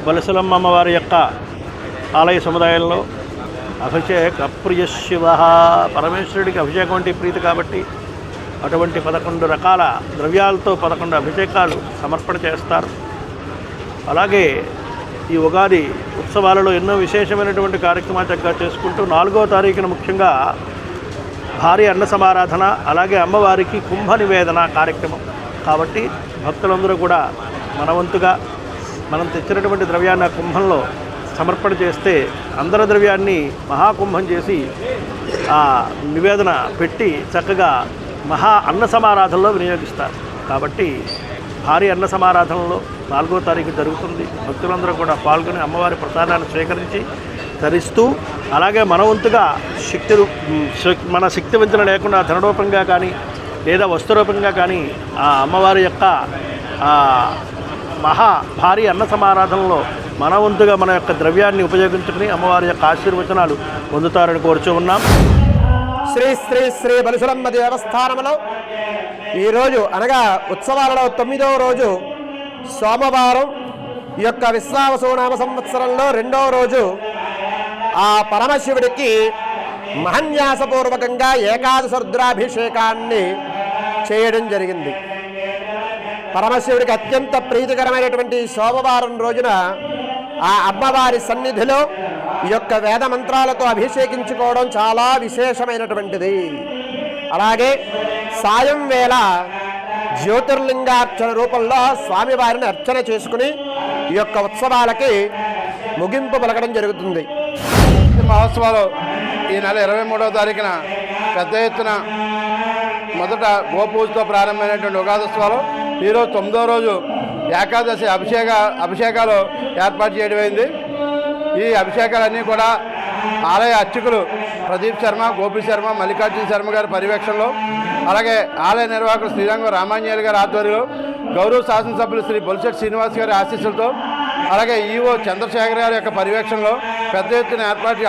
బలుసులమ్మ అమ్మవారి యొక్క ఆలయ సముదాయంలో అభిషేక ప్రియ శివ, పరమేశ్వరుడికి అభిషేకం అంటే ప్రీతి కాబట్టి అటువంటి 11 రకాల ద్రవ్యాలతో 11 అభిషేకాలు సమర్పణ చేస్తారు. అలాగే ఈ ఉగాది ఉత్సవాలలో ఎన్నో విశేషమైనటువంటి కార్యక్రమాలు చక్కగా చేసుకుంటూ 4వ తారీఖున ముఖ్యంగా భారీ అన్న సమారాధన, అలాగే అమ్మవారికి కుంభ నివేదన కార్యక్రమం. కాబట్టి భక్తులందరూ కూడా మనవంతుగా మనం తెచ్చినటువంటి ద్రవ్యాన్ని ఆ కుంభంలో సమర్పణ చేస్తే అందరి ద్రవ్యాన్ని మహాకుంభం చేసి ఆ నివేదన పెట్టి చక్కగా మహా అన్న సమారాధనలో వినియోగిస్తారు. కాబట్టి భారీ అన్న సమారాధనలో 4వ తారీఖు జరుగుతుంది. భక్తులందరూ కూడా పాల్గొని అమ్మవారి ప్రసాదాన్ని స్వీకరించి ధరిస్తూ, అలాగే మనవంతుగా మన శక్తి వంచన లేకుండా ధనరూపంగా కానీ లేదా వస్తురూపంగా కానీ ఆ అమ్మవారి యొక్క మహా భారీ అన్న సమారాధనలో మనవంతుగా మన యొక్క ద్రవ్యాన్ని ఉపయోగించుకుని అమ్మవారి యొక్క ఆశీర్వచనాలు పొందుతారని కోరుచూ ఉన్నాం. శ్రీ శ్రీ శ్రీ బలిసులమ్మ దేవస్థానంలో ఈరోజు అనగా ఉత్సవాలలో 9వ రోజు సోమవారం, ఈ యొక్క విశ్వావసునామ సంవత్సరంలో 2వ రోజు ఆ పరమశివుడికి మహన్యాసపూర్వకంగా ఏకాదశ రుద్రాభిషేకాన్ని చేయడం జరిగింది. పరమశివుడికి అత్యంత ప్రీతికరమైనటువంటి సోమవారం రోజున ఆ అమ్మవారి సన్నిధిలో ఈ యొక్క వేద మంత్రాలతో అభిషేకించుకోవడం చాలా విశేషమైనటువంటిది. అలాగే సాయం వేళ జ్యోతిర్లింగార్చన రూపంలో స్వామివారిని అర్చన చేసుకుని ఈ యొక్క ఉత్సవాలకి ముగింపు పలకడం జరుగుతుంది. మహోత్సవాలు ఈ నెల 23వ తారీఖున పెద్ద ఎత్తున మొదట గోపూజతో ప్రారంభమైనటువంటి ఉగాదోత్సవాలు ఈరోజు 9వ రోజు ఏకాదశి అభిషేకాలు ఏర్పాటు చేయడమైంది. ఈ అభిషేకాలన్నీ కూడా ఆలయ అర్చకులు ప్రదీప్ శర్మ, గోపి శర్మ, మల్లికార్జున శర్మ గారి పర్యవేక్షణలో, అలాగే ఆలయ నిర్వాహకులు శ్రీరంగం రామాంజనేయులు గారి ఆధ్వర్యంలో, గౌరవ శాసనసభ్యులు శ్రీ బొలిశెట్టి శ్రీనివాస్ గారి ఆశీస్సులతో, అలాగే ఈవో చంద్రశేఖర్ గారి యొక్క పర్యవేక్షణలో పెద్ద ఎత్తున ఏర్పాటు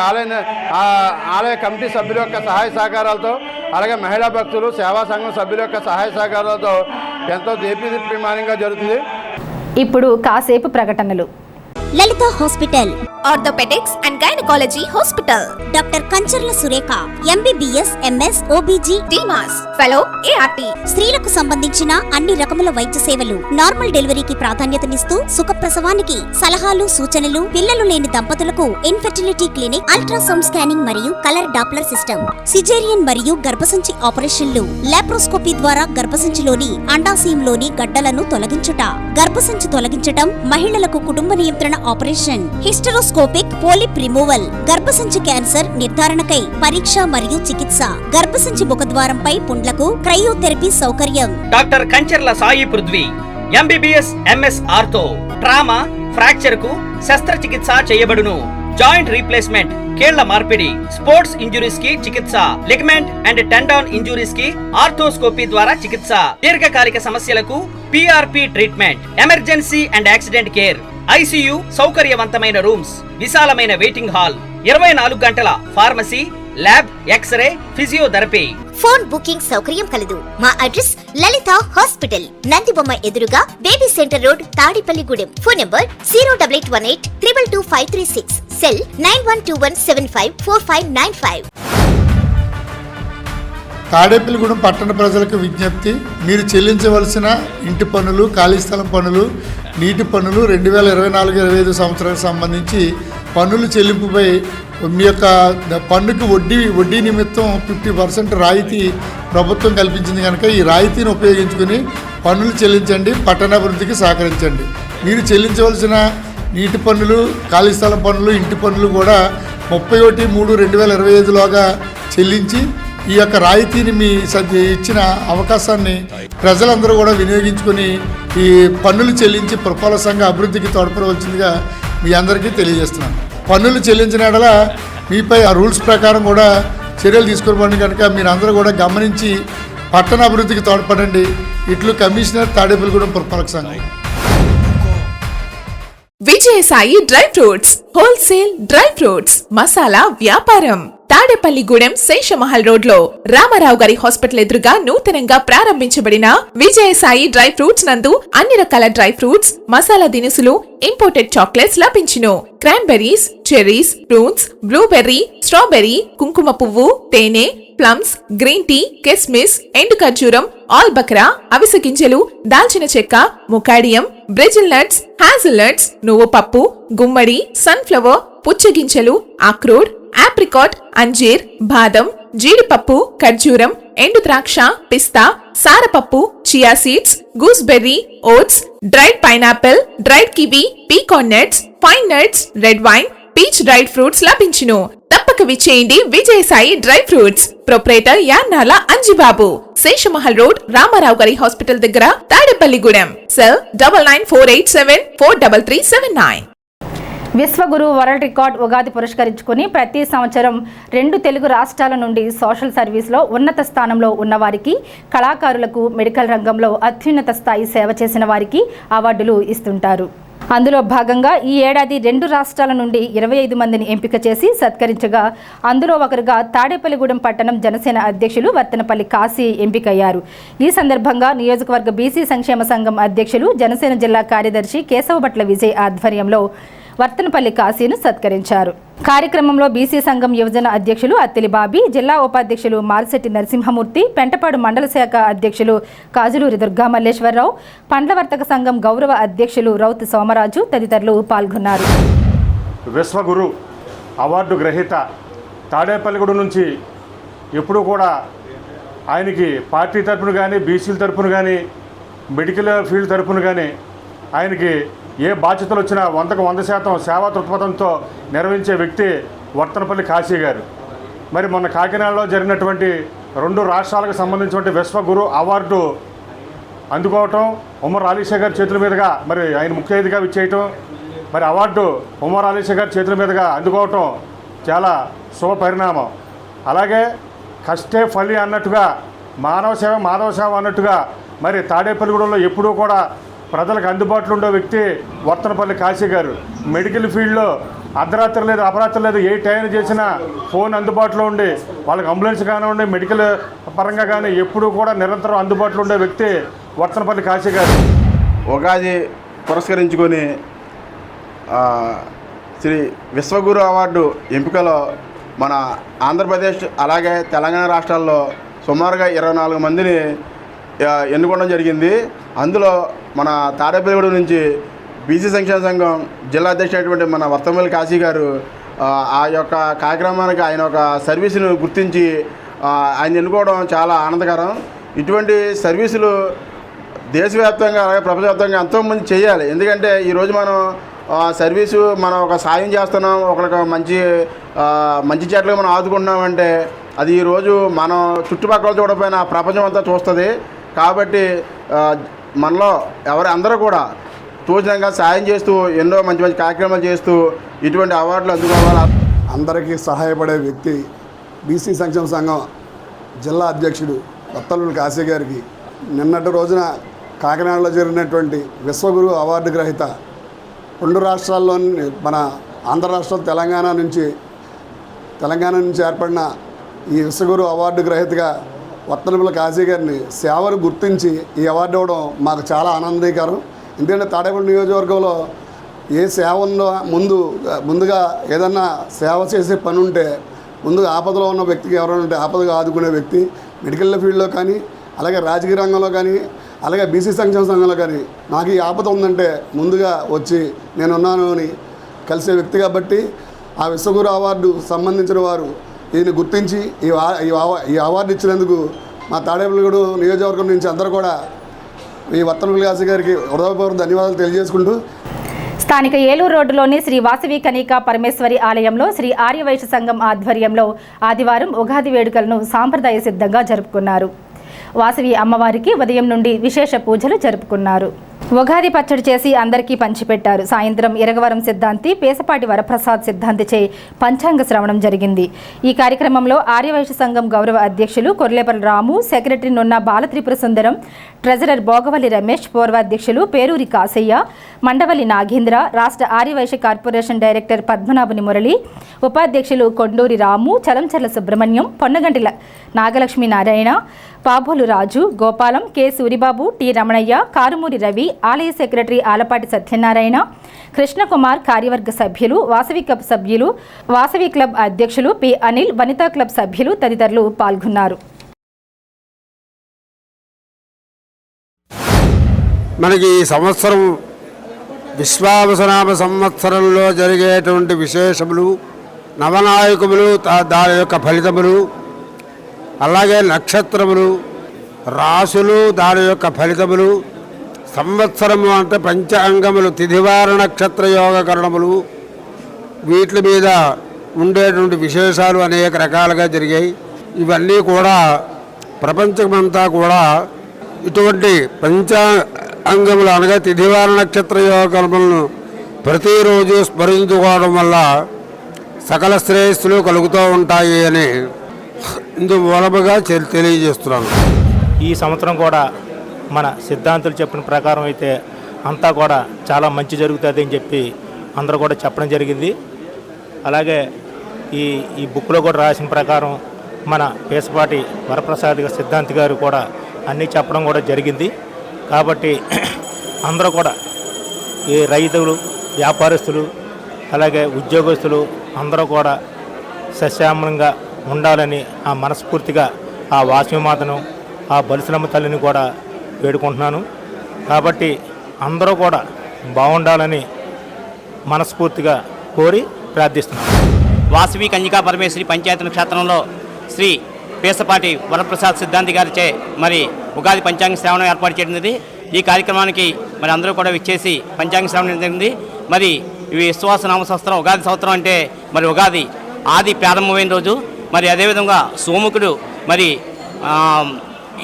ఆలయ కమిటీ సభ్యుల యొక్క సహాయ సహకారాలతో, అలాగే మహిళా భక్తులు, సేవా సంఘం సభ్యుల యొక్క సహాయ సహకారాలతో ఎంతో దీప్తిమానంగా జరుగుతుంది. ఇప్పుడు కాసేపు ప్రకటనలు. Lalitha hospital, orthopaedics and gynaecology hospital, doctor Kancharla Surekha, MBBS, MS, OBG, DMAS, fellow, ART. స్త్రీలకు సంబంధించిన అన్ని రకముల వైద్య సేవలు, నార్మల్ డెలివరీకి ప్రాధాన్యతనిస్తూ సుఖప్రసవానికి సలహాలు, సూచనలు, పిల్లలు లేని దంపతులకు ఇన్ఫెర్టిలిటీ క్లినిక్, అల్ట్రాసౌండ్ స్కానింగ్ మరియు కలర్ డాప్లర్ సిస్టమ్, సిజేరియన్ మరియు గర్భసంచి ఆపరేషన్లు, లాప్రోస్కోపీ ద్వారా గర్భసంచిలోని అండాశయంలోని గడ్డలను తొలగించుట, గర్భసంచి తొలగించటం, మహిళలకు కుటుంబ నియంత్రణ ఆపరేషన్, హిస్టరోస్కోపిక్ పోలిప్ రిమూవల్, గర్భసంచి క్యాన్సర్ నిర్ధారణకై పరీక్ష మరియు చికిత్స, గర్భసంచి ముఖద్వారంపై పుండ్లకు క్రయోథెరపీ సౌకర్యం. Doctor Kancharla Sai Prithvi, MBBS, MS ortho, trauma, fracture కు శస్త్రచికిత్స చేయబడును. జాయింట్ రీప్లేస్మెంట్, కీళ్ల మార్పిడి, స్పోర్ట్స్ ఇంజురీస్ కి చికిత్స, లిగమెంట్ అండ్ టెండాన్ ఇంజురీస్ కి ఆర్థోస్కోపీ ద్వారా చికిత్స, దీర్ఘకాలిక సమస్యలకు PRP treatment, emergency and accident care, ICU సౌకర్యవంతమైన రూమ్స్, విశాలమైన వెయిటింగ్ హాల్, 24 గంటల pharmacy, lab, x ray, physiotherapy. Phone booking సౌకర్యం కలదు. మా అడ్రస్ లలిత హాస్పిటల్, నందిబొమ్మ ఎదురుగా, baby centre road, Tadipalligudem. Phone number 08818 222 cell 9121754595. Tadepalligudem పట్టణ ప్రజలకు విజ్ఞప్తి, మీరు చెల్లించవలసిన ఇంటి పన్నులు, ఖాళీ స్థలం పన్నులు, నీటి పన్నులు 2024-25 సంవత్సరానికి సంబంధించి పన్నుల చెల్లింపుపై మీ యొక్క పన్నుకి వడ్డీ నిమిత్తం 50% రాయితీ ప్రభుత్వం కల్పించింది కనుక ఈ రాయితీని ఉపయోగించుకుని పన్నులు చెల్లించండి, పట్టణాభివృద్ధికి సహకరించండి. మీరు చెల్లించవలసిన నీటి పన్నులు, ఖాళీ స్థలం పన్నులు, ఇంటి పన్నులు కూడా 31/3/2025లోగా చెల్లించి ఈ యొక్క రాయితీని మీ ఇచ్చిన అవకాశాన్ని ప్రజలందరూ కూడా వినియోగించుకొని ఈ పన్నులు చెల్లించి పురపాలక సంఘ అభివృద్ధికి తోడ్పడవలసిందిగా మీ అందరికీ తెలియజేస్తున్నాను. పన్నులు చెల్లించిన ఎడల మీపై ఆ రూల్స్ ప్రకారం కూడా చర్యలు తీసుకోబడి కనుక మీరు అందరూ కూడా గమనించి పట్టణ అభివృద్ధికి తోడ్పడండి. ఇట్లు కమిషనర్, తాడేపల్లిగూడెం పురపాలక సంఘం. Vijayasai dry fruits, wholesale dry fruits masala వ్యాపారం. తాడేపల్లిగూడెం శేషమహల్ రోడ్ లో రామారావు గారి హాస్పిటల్ ఎదురుగా నూతనంగా ప్రారంభించబడిన విజయసాయి డ్రై ఫ్రూట్స్ నందు అన్ని రకాల డ్రై ఫ్రూట్స్, మసాలా దినుసులు, ఇంపోర్టెడ్ చాక్లెట్స్ లభించును. Cranberries, cherries, fruits, blueberry, strawberry, కుంకుమ పువ్వు, తేనె, ప్లమ్స్, గ్రీన్ టీ, కిస్మిస్, ఎండు ఖర్జూరం, ఆల్ బక్రా, అవిసె గింజలు, దాల్చిన చెక్క, ముకాడియం, బ్రెజిల్ నట్స్, హ్యాజల్ నట్స్, నువ్వు పప్పు, గుమ్మడి, సన్ఫ్లవర్, పుచ్చగింజలు, అక్రోడ్, ఆప్రికాట్, అంజీర్, బాదం, జీడిపప్పు, ఖర్జూరం, ఎండు ద్రాక్ష, పిస్తా, సారపప్పు, chia seeds, gooseberry, oats, dried pineapple, dried kiwi, pecan nuts, pine nuts, red wine, peach dried fruits లభించును. తప్పక విచ్చేయండి Vijayasai dry fruits. Proprietor Yannala Anjibabu, Seshamahal road, Ramarao గారి హాస్పిటల్ దగ్గర, Tadepalligudem. Cell 9948743379. Vishwaguru world record Ugadi పురస్కరించుకుని ప్రతి సంవత్సరం 2 తెలుగు రాష్ట్రాల నుండి సోషల్ సర్వీస్లో ఉన్నత స్థానంలో ఉన్నవారికి, కళాకారులకు, మెడికల్ రంగంలో అత్యున్నత స్థాయి సేవ చేసిన వారికి అవార్డులు ఇస్తుంటారు. అందులో భాగంగా ఈ ఏడాది 2 రాష్ట్రాల నుండి 25 మందిని ఎంపిక చేసి సత్కరించగా, అందులో ఒకరుగా తాడేపల్లిగూడెం పట్టణం జనసేన అధ్యక్షులు వర్తనపల్లి కాశీ ఎంపికయ్యారు. ఈ సందర్భంగా నియోజకవర్గ బీసీ సంక్షేమ సంఘం అధ్యక్షులు, జనసేన జిల్లా కార్యదర్శి కేశవభట్ల విజయ్ ఆధ్వర్యంలో వర్తనపల్లి కాశీను సత్కరించారు. కార్యక్రమంలో బీసీ సంఘం యువజన అధ్యక్షులు అత్తిలి బాబీ, జిల్లా ఉపాధ్యక్షులు మారిశెట్టి నరసింహమూర్తి, పెంటపాడు మండల శాఖ అధ్యక్షులు కాజులూరి దుర్గా మల్లేశ్వరరావు, పండ్ల వర్తక సంఘం గౌరవ అధ్యక్షులు రౌతు సోమరాజు తదితరులు పాల్గొన్నారు. విశ్వగురు అవార్డు గ్రహీత తాడేపల్లిగూడెం నుంచి ఎప్పుడూ కూడా ఆయనకి పార్టీ తరపున కానీ, బీసీల తరపున కానీ, మెడికల్ ఫీల్డ్ తరపున కానీ ఆయనకి ఏ బాధ్యతలు వచ్చినా 100% సేవా దృక్పథంతో నిర్వహించే వ్యక్తి వర్తనపల్లి కాశీ గారు. మరి మొన్న కాకినాడలో జరిగినటువంటి 2 రాష్ట్రాలకు సంబంధించినటువంటి విశ్వగురు అవార్డు అందుకోవటం, ఉమర్ అలీషా గారి చేతుల మీదుగా మరి ఆయన ముఖ్య అతిథిగా విచ్చేయటం, మరి అవార్డు ఉమర్ అలీషా గారి చేతుల మీదుగా అందుకోవటం చాలా శుభ పరిణామం. అలాగే కష్టే ఫలి అన్నట్టుగా, మానవ సేవ మాధవ సేవ అన్నట్టుగా మరి తాడేపల్లిగూడెంలో ఎప్పుడూ కూడా ప్రజలకు అందుబాటులో ఉండే వ్యక్తి వర్తనపల్లి కాశీ గారు. మెడికల్ ఫీల్డ్లో అర్ధరాత్రి లేదు, అపరాత్రి లేదు, ఏ టైం చేసినా ఫోన్ అందుబాటులో ఉండి వాళ్ళకి అంబులెన్స్ కానివ్వండి, మెడికల్ పరంగా కానీ ఎప్పుడూ కూడా నిరంతరం అందుబాటులో ఉండే వ్యక్తి వర్తనపల్లి కాశీ గారు. ఉగాది పురస్కరించుకొని శ్రీ విశ్వగురు అవార్డు ఎంపికలో మన ఆంధ్రప్రదేశ్ అలాగే తెలంగాణ రాష్ట్రాల్లో సుమారుగా 24 మందిని ఎన్నుకోవడం జరిగింది. అందులో మన తాడేపల్లిగూడెం నుంచి బీసీ సంక్షేమ సంఘం జిల్లా అధ్యక్షుడైనటువంటి మన వర్తనపల్లి కాశీ గారు ఆ యొక్క కార్యక్రమానికి ఆయన ఒక సర్వీసును గుర్తించి ఆయన ఎన్నుకోవడం చాలా ఆనందకరం. ఇటువంటి సర్వీసులు దేశవ్యాప్తంగా అలాగే ప్రపంచవ్యాప్తంగా ఎంతోమంది చేయాలి. ఎందుకంటే ఈరోజు మనం సర్వీసు మనం ఒక సాయం చేస్తున్నాం, ఒకరికి మంచి చెట్లకు మనం ఆదుకుంటున్నామంటే అది ఈరోజు మనం చుట్టుపక్కల చూడకపోయినా ప్రపంచం అంతా చూస్తుంది. కాబట్టి మనలో అందరూ కూడా తోచినంగా సాయం చేస్తూ ఎన్నో మంచి మంచి కార్యక్రమాలు చేస్తూ ఇటువంటి అవార్డులు అందుకోవాలి. అందరికీ సహాయపడే వ్యక్తి బీసీ సంక్షేమ సంఘం జిల్లా అధ్యక్షుడు వర్తనపల్లి కాశీ గారికి నిన్నటి రోజున కాకినాడలో జరిగినటువంటి విశ్వగురు అవార్డు గ్రహీత 2 రాష్ట్రాల్లోని మన ఆంధ్ర రాష్ట్రం తెలంగాణ నుంచి ఏర్పడిన ఈ విశ్వగురు అవార్డు గ్రహీతగా వర్తనపల్లి కాశీ గారిని సేవను గుర్తించి ఈ అవార్డు ఇవ్వడం మాకు చాలా ఆనందకరం. ఎందుకంటే తాడేపల్లి నియోజకవర్గంలో ఏ సేవ ఉందో ముందుగా ఏదన్నా సేవ చేసే పని ఉంటే ముందుగా ఆపదలో ఉన్న వ్యక్తికి ఎవరైనా ఉంటే ఆపదగా ఆదుకునే వ్యక్తి మెడికల్ ఫీల్డ్లో కానీ, అలాగే రాజకీయ రంగంలో కానీ, అలాగే బీసీ సంక్షేమ సంఘంలో కానీ నాకు ఈ ఆపద ఉందంటే ముందుగా వచ్చి నేనున్నాను అని కలిసే వ్యక్తి. కాబట్టి ఆ విశ్వగురు అవార్డు సంబంధించిన వారు దీన్ని గుర్తించి ఈ అవార్డు ఇచ్చినందుకు మా తాడేపల్లిగూడెం నియోజకవర్గం నుంచి అందరూ కూడా ఈ వర్తనపల్లి కాశీ గారికి హృదయపూర్వక ధన్యవాదాలు తెలియజేసుకుంటూ, స్థానిక ఏలూరు రోడ్డులోని శ్రీ వాసవి కనికా పరమేశ్వరి ఆలయంలో శ్రీ ఆర్యవైశ్య సంఘం ఆధ్వర్యంలో ఆదివారం ఉగాది వేడుకలను సాంప్రదాయ సిద్ధంగా జరుపుకున్నారు. వాసవి అమ్మవారికి ఉదయం నుండి విశేష పూజలు జరుపుకున్నారు. ఉగాది పచ్చడి చేసి అందరికీ పంచిపెట్టారు. సాయంత్రం ఇరగవరం సిద్ధాంతి, పేసపాటి వరప్రసాద్ సిద్ధాంతిచే పంచాంగ శ్రవణం జరిగింది. ఈ కార్యక్రమంలో ఆర్యవైశ్య సంఘం గౌరవ అధ్యక్షులు కొర్లేపల్లి రాము, సెక్రటరీ నున్న బాలత్రిపుర సుందరం, ట్రెజరర్ భోగవల్లి రమేష్, పూర్వ అధ్యక్షులు పేరూరి కాసయ్య, మండవల్లి నాగేంద్ర, రాష్ట్ర ఆర్యవైశ్య కార్పొరేషన్ డైరెక్టర్ పద్మనాభుని మురళి, ఉపాధ్యక్షులు కొండూరి రాము, చలంచర్ల సుబ్రహ్మణ్యం, పొన్నగంటి నాగలక్ష్మీ నారాయణ, పాబోలు రాజు, గోపాలం, కె సూరిబాబు, టి రమణయ్య, కారుమూరి రవి, ఆలయ సెక్రటరీ ఆలపాటి సత్యనారాయణ, కృష్ణకుమార్, కార్యవర్గ సభ్యులు, వాసవి క్లబ్ అధ్యక్షులు పి అనిల్, వనితా క్లబ్ సభ్యులు తదితరులు పాల్గొన్నారు. మనకి ఈ సంవత్సరం విశ్వావసనామ సంవత్సరంలో జరిగేటువంటి విశేషములు, నవనాయకములు, దాని యొక్క ఫలితములు, అలాగే నక్షత్రములు, రాసులు, దాని యొక్క ఫలితములు, సంవత్సరము అంటే పంచాంగములు, తిథివార నక్షత్ర యోగకరణములు, వీటి మీద ఉండేటువంటి విశేషాలు అనేక రకాలుగా జరిగాయి. ఇవన్నీ కూడా ప్రపంచమంతా కూడా ఇటువంటి పంచాంగములు అనగా తిథివార నక్షత్ర యోగకరణములను ప్రతిరోజు స్మరించుకోవడం వల్ల సకల శ్రేయస్సులు కలుగుతూ ఉంటాయి అని ఇందు మూలముగా తెలియజేస్తున్నాను. ఈ సంవత్సరం కూడా మన సిద్ధాంతులు చెప్పిన ప్రకారం అయితే అంతా కూడా చాలా మంచి జరుగుతుంది అని చెప్పి అందరూ కూడా చెప్పడం జరిగింది. అలాగే ఈ బుక్లో కూడా రాసిన ప్రకారం మన పేసపాటి వరప్రసాద్ సిద్ధాంతి గారు కూడా అన్నీ చెప్పడం కూడా జరిగింది. కాబట్టి అందరూ కూడా ఈ రైతులు, వ్యాపారస్తులు, అలాగే ఉద్యోగస్తులు అందరూ కూడా సస్యామలంగా ఉండాలని ఆ మనస్ఫూర్తిగా ఆ వాసవిమాతను, ఆ బలిసలమ్మ తల్లిని కూడా వేడుకుంటున్నాను. కాబట్టి అందరూ కూడా బాగుండాలని మనస్ఫూర్తిగా కోరి ప్రార్థిస్తున్నాను. వాసవి కన్యకా పరమేశ్వరి పంచాయతీ క్షేత్రంలో శ్రీ పేసపాటి వరప్రసాద్ సిద్ధాంతి గారిచే మరి ఉగాది పంచాంగ శ్రవణం ఏర్పాటు చేయడం. ఈ కార్యక్రమానికి మరి అందరూ కూడా విచ్చేసి పంచాంగ శ్రవణం జరిగింది. మరి ఇవి విశ్వాసనామ సంవత్సరం, ఉగాది సంవత్సరం అంటే మరి ఉగాది ఆది ప్రారంభమైన రోజు. మరి అదేవిధంగా సోముకుడు మరి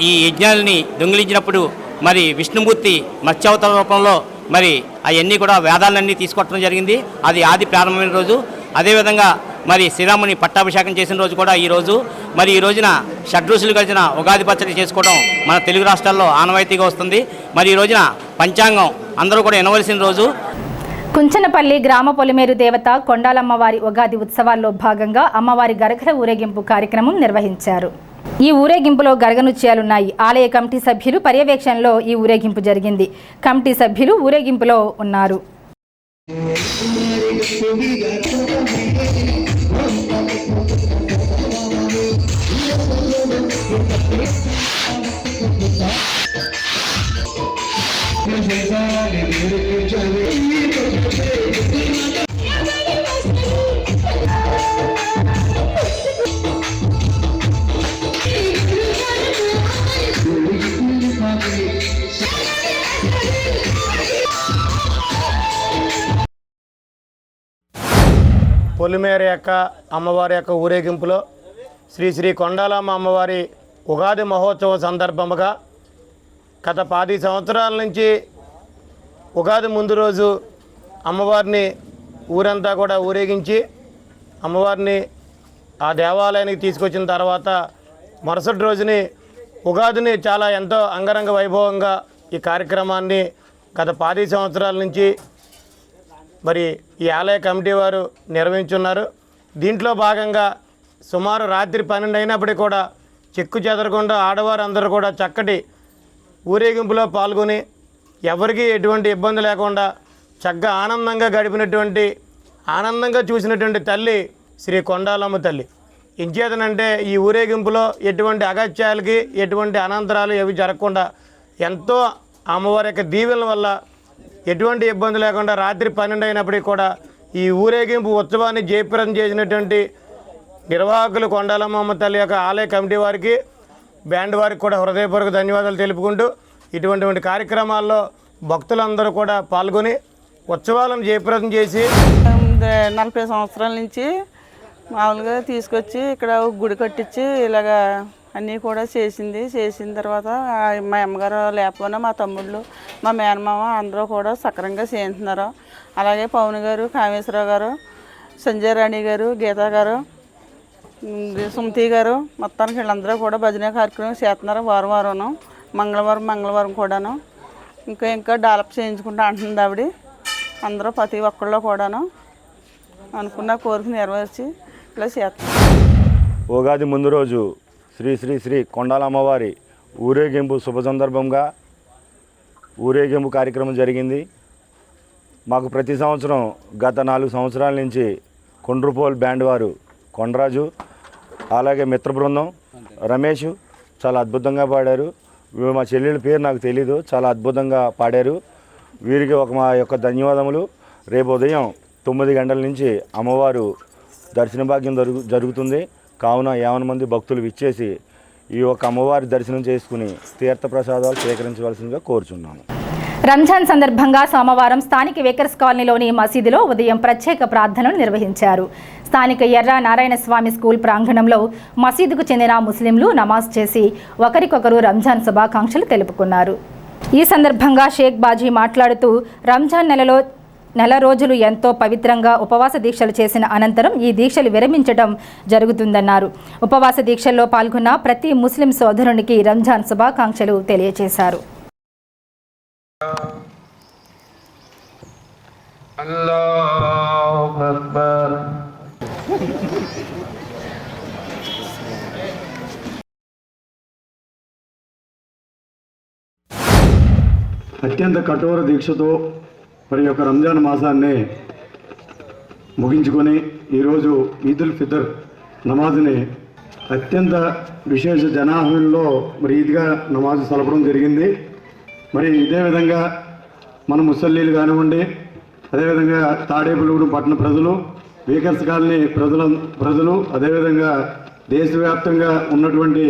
ఈ యజ్ఞాలని దొంగిలించినప్పుడు మరి విష్ణుమూర్తి మత్స్యావతార రూపంలో మరి అవన్నీ కూడా వేదాలన్నీ తీసుకొట్టడం జరిగింది. అది ఆది ప్రారంభమైన రోజు. అదేవిధంగా మరి శ్రీరాముని పట్టాభిషేకం చేసిన రోజు కూడా ఈరోజు. మరి ఈ రోజున షడ్రుచులు కలిసిన ఉగాది పచ్చడి చేసుకోవడం మన తెలుగు రాష్ట్రాల్లో ఆనవాయితీగా వస్తుంది. మరి ఈ రోజున పంచాంగం అందరూ కూడా వినవలసిన రోజు. కుంచనపల్లి గ్రామ పొలిమేరు దేవత కొండాలమ్మవారి ఉగాది ఉత్సవాల్లో భాగంగా అమ్మవారి గరగల ఊరేగింపు కార్యక్రమం నిర్వహించారు. ఈ ఊరేగింపులో గరగనృత్యాలున్నాయి. ఆలయ కమిటీ సభ్యులు పర్యవేక్షణలో ఈ ఊరేగింపు జరిగింది. కమిటీ సభ్యులు ఊరేగింపులో ఉన్నారు. పొలిమేర యొక్క అమ్మవారి యొక్క ఊరేగింపులో శ్రీ కొండాలమ్మ అమ్మవారి ఉగాది మహోత్సవం సందర్భముగా గత 10 సంవత్సరాల నుంచి ఉగాది ముందు రోజు అమ్మవారిని ఊరంతా కూడా ఊరేగించి అమ్మవారిని ఆ దేవాలయానికి తీసుకొచ్చిన తర్వాత మరుసటి రోజుని ఉగాదిని చాలా ఎంతో అంగరంగ వైభవంగా ఈ కార్యక్రమాన్ని గత 10 సంవత్సరాల నుంచి మరి ఈ ఆలయ కమిటీ వారు నిర్వహించున్నారు. దీంట్లో భాగంగా సుమారు రాత్రి 12 అయినప్పటికీ కూడా చెక్కు చెదరకుండా ఆడవారు అందరూ కూడా చక్కటి ఊరేగింపులో పాల్గొని ఎవరికి ఎటువంటి ఇబ్బంది లేకుండా చక్కగా ఆనందంగా గడిపినటువంటి, ఆనందంగా చూసినటువంటి తల్లి శ్రీ కొండాలమ్మ తల్లి. ఇంచేతనంటే ఈ ఊరేగింపులో ఎటువంటి అగత్యాలకి ఎటువంటి అనంతరాలు ఏవి జరగకుండా ఎంతో అమ్మవారి యొక్క దీవెనల వల్ల ఎటువంటి ఇబ్బంది లేకుండా రాత్రి 12 అయినప్పటికీ కూడా ఈ ఊరేగింపు ఉత్సవాన్ని జయప్రదం చేసినటువంటి నిర్వాహకులు కొండాలమ్మ తల్లి యొక్క ఆలయ కమిటీ వారికి, బ్యాండ్ వారికి కూడా హృదయపూర్వక ధన్యవాదాలు తెలుపుకుంటూ ఇటువంటి కార్యక్రమాల్లో భక్తులందరూ కూడా పాల్గొని ఉత్సవాలను జయప్రదం చేసి 40 సంవత్సరాల నుంచి మామూలుగా తీసుకొచ్చి ఇక్కడ గుడి కట్టించి ఇలాగా అన్నీ కూడా చేసిన తర్వాత మా అమ్మగారు లేకపోయినా మా తమ్ముళ్ళు మా మేనమామ అందరూ కూడా సక్రంగా చేస్తున్నారు. అలాగే పవన్ గారు, కామేశ్వరరావు గారు, సంజయ్ రాణి గారు, గీతా గారు, సుమతి గారు మొత్తానికి వీళ్ళందరూ కూడా భజన కార్యక్రమం చేస్తున్నారు. వారం మంగళవారం కూడాను ఇంకా డెవలప్ చేయించుకుంటూ అంటుంది ఆవిడ. అందరూ ప్రతి ఒక్కళ్ళు కూడాను అనుకున్న కోరిక నెరవేర్చి ఇలా చేస్తారు. ఉగాది ముందు రోజు శ్రీ శ్రీ శ్రీ కొండాల అమ్మవారి ఊరేగింపు శుభ సందర్భంగా ఊరేగింపు కార్యక్రమం జరిగింది. మాకు ప్రతి సంవత్సరం గత 4 సంవత్సరాల నుంచి కొండ్రుపోల్ బ్యాండ్ వారు కొండరాజు, అలాగే మిత్ర బృందం రమేష్ చాలా అద్భుతంగా పాడారు. మా చెల్లెళ్ళ పేరు నాకు తెలీదు, చాలా అద్భుతంగా పాడారు. వీరికి మా యొక్క ధన్యవాదములు. రేపు ఉదయం 9 గంటల నుంచి అమ్మవారు దర్శన భాగ్యం జరుగుతుంది. కావున 50 మంది భక్తులు విచ్చేసి ఈ యొక్క అమ్మవారి దర్శనం చేసుకుని తీర్థప్రసాదాలు స్వీకరించవలసిందిగా కోరుచున్నాము. రంజాన్ సందర్భంగా సోమవారం స్థానిక వేకర్స్ కాలనీలోని మసీదులో ఉదయం ప్రత్యేక ప్రార్థనలు నిర్వహించారు. స్థానిక ఎర్ర నారాయణ స్వామి స్కూల్ ప్రాంగణంలో మసీదుకు చెందిన ముస్లింలు నమాజ్ చేసి ఒకరికొకరు రంజాన్ శుభాకాంక్షలు తెలుపుకున్నారు. ఈ సందర్భంగా షేక్ బాజీ మాట్లాడుతూ రంజాన్ నెల రోజులు ఎంతో పవిత్రంగా ఉపవాస దీక్షలు చేసిన అనంతరం ఈ దీక్షలు విరమించడం జరుగుతుందన్నారు. ఉపవాస దీక్షల్లో పాల్గొన్న ప్రతి ముస్లిం సోదరునికి రంజాన్ శుభాకాంక్షలు తెలియజేశారు. అత్యంత కఠోర దీక్షతో మరి యొక్క రంజాన్ మాసాన్ని ముగించుకొని ఈరోజు ఈదుల్ ఫితర్ నమాజ్ని అత్యంత విశేష జనాహ్వంలో మరి ఈద్గా నమాజ్ సలపడం జరిగింది. మరి ఇదే విధంగా మన ముసల్లీలు కానివ్వండి, అదేవిధంగా తాడేపల్లిగూడెం పట్టణ ప్రజలు, వేకర్స్ కాలనీ ప్రజలు అదేవిధంగా దేశవ్యాప్తంగా ఉన్నటువంటి